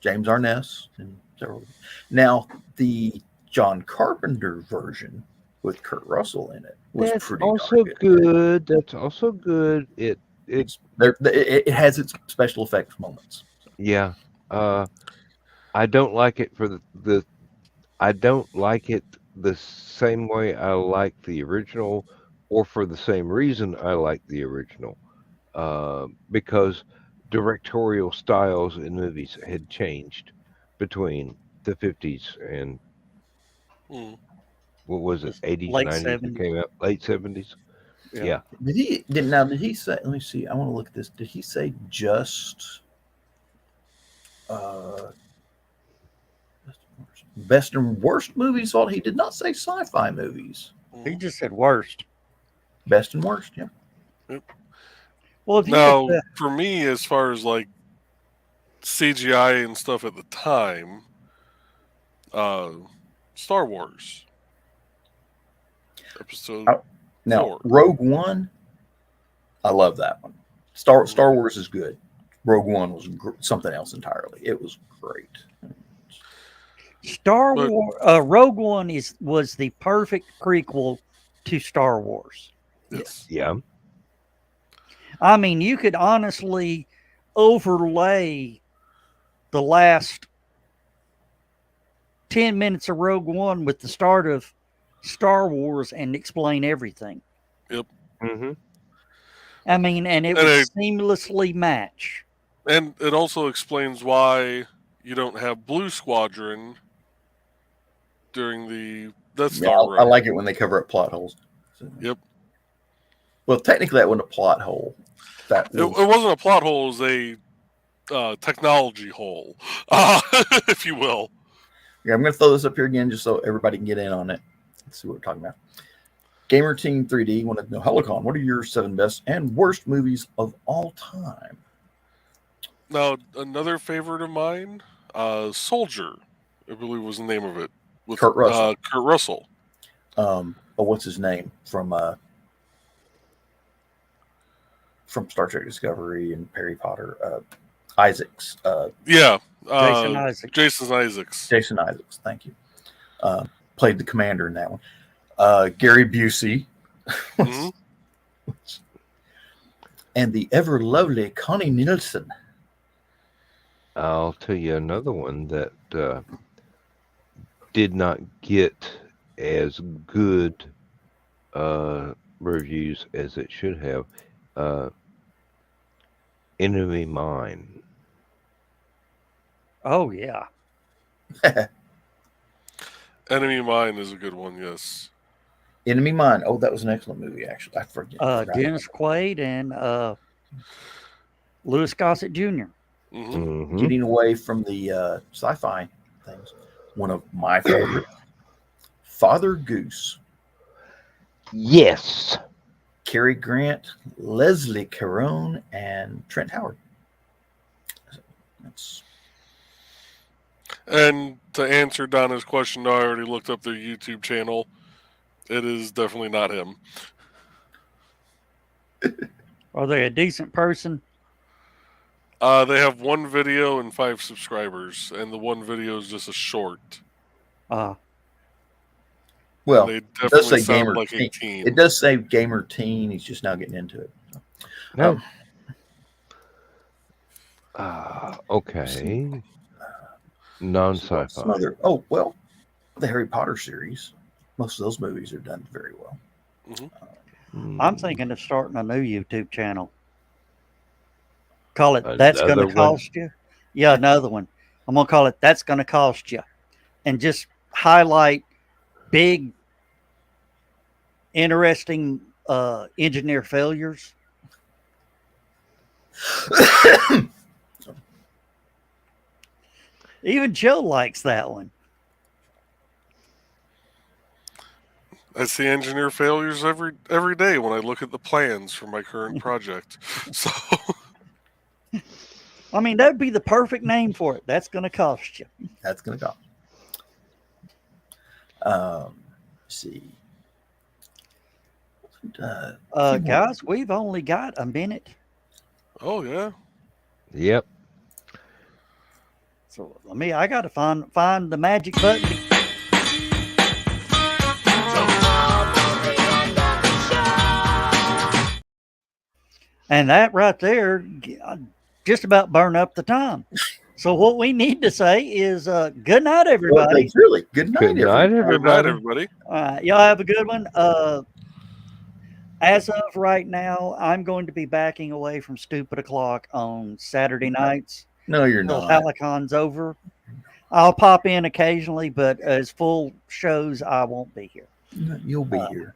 James Arness and several. Now the John Carpenter version with Kurt Russell in it was That's pretty also darn good. good. That's also good. It It has its special effects moments. yeah. I don't like it for the I don't like it the same way I like the original, or for the same reason I like the original. Because directorial styles in movies had changed between the 50s and Mm. what was it, It's 80s, late 90s that 70s. came out, late 70s? Yeah. Did he say? Let me see. I want to look at this. Did he say just best and worst movies? Well, he did not say sci-fi movies. He just said worst. Best and worst. Yeah. Well, if you Now, look for me, as far as like CGI and stuff at the time, Star Wars episode. Now, 4. Rogue One. I love that one. Star Wars is good. Rogue One was something else entirely. It was great. Star But- Wars, Rogue One was the perfect prequel to Star Wars. Yes. Yeah. I mean, you could honestly overlay the last 10 minutes of Rogue One with the start of Star Wars and explain everything. Mm-hmm. I mean, and it And would it- seamlessly match. And it also explains why you don't have Blue Squadron during the Death Yeah, Star I run. like it when they cover up plot holes. Yep. Well, technically, that wasn't a plot hole. That It was, wasn't a plot hole; it was a technology hole, if you will. yeah, I'm going to throw this up here again just so everybody can get in on it. Let's see what we're talking about. Gamer Team 3D wanted to know, HallowCon, what are your 7 best and worst movies of all time? Now, another favorite of mine, Soldier, I believe was the name of it, with Kurt Russell. Kurt Russell. What's his name from Star Trek Discovery and Harry Potter? Isaacs. Yeah, Jason Isaacs. Jason Isaacs. Jason Isaacs. Thank you. Played the commander in that one. Gary Busey. Mhm. And the ever lovely Connie Nielsen. I'll tell you another one that did not get as good reviews as it should have. Enemy Mine. Oh, yeah. Enemy Mine is a good one. Yes. Enemy Mine. Oh, that was an excellent movie, actually. I forgot. Dennis Quaid and Louis Gossett Jr. Hmm. Mhm. Getting away from the sci-fi things. One of my favorite, Father Goose. Yes. Cary Grant, Leslie Caron, and Trent Howard. That's And to answer Donna's question, I already looked up their YouTube channel. It is definitely not him. Are they a decent person? They have one video and 5 subscribers, and the one video is just a short. Uh, well. They It does say definitely sound gamer like a teen. teen. It does say gamer teen. He's just now getting into it. No. Okay. Non-sci-fi. Some other. The Harry Potter series. Most of those movies are done very well. I'm thinking of starting a new YouTube channel. Call it That's Another Gonna one? Cost You. Yeah, another one. I'm gonna call it That's Gonna Cost You. And just highlight big, interesting engineer failures. Even Joe likes that one. I see engineer failures every day when I look at the plans for my current project. So I mean, that'd be the perfect name for it. That's going to cost you. That's going to go. Let's see. Guys, we've only got a minute. oh yeah. Yep. So I got to find the magic button. And that right there just about burn up the time. So what we need to say is good night, everybody. Well, really, good night, Good night, everybody. Good night, everybody. everybody. Y'all have a good one. As of right now, I'm going to be backing away from Stupid O'Clock on Saturday nights. No, you're Until not. HallowCon's over. I'll pop in occasionally, but as full shows, I won't be here. You'll be here.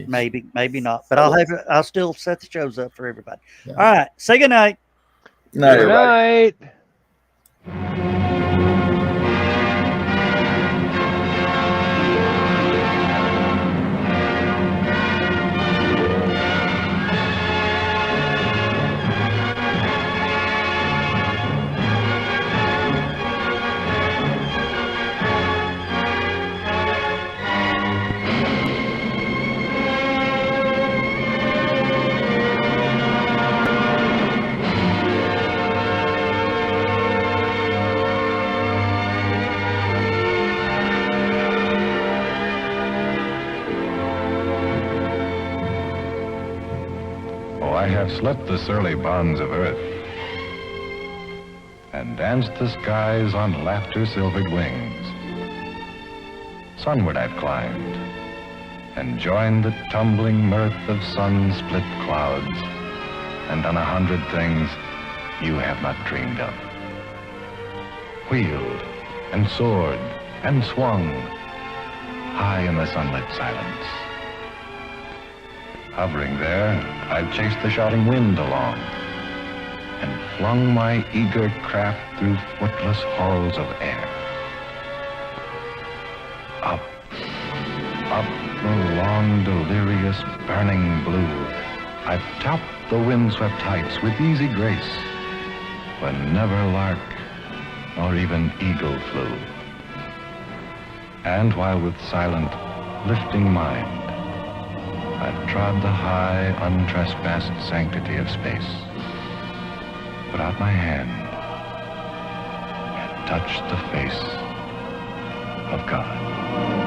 Maybe not. But I'll still set the shows up for everybody. Yeah. All right. Say good night. Night, Good everybody. night. I have slept the surly bonds of earth and danced the skies on laughter-silvered wings. Sunward I've climbed and joined the tumbling mirth of sun-split clouds and done 100 things you have not dreamed of. Wheeled and soared and swung high in the sunlit silence. Hovering there, I've chased the shouting wind along and flung my eager craft through footless halls of air. Up, up the long, delirious, burning blue, I've topped the windswept heights with easy grace, when never lark nor even eagle flew. And while with silent, lifting mind, I've trod the high, untrespassed sanctity of space, put out my hand, and touched the face of God.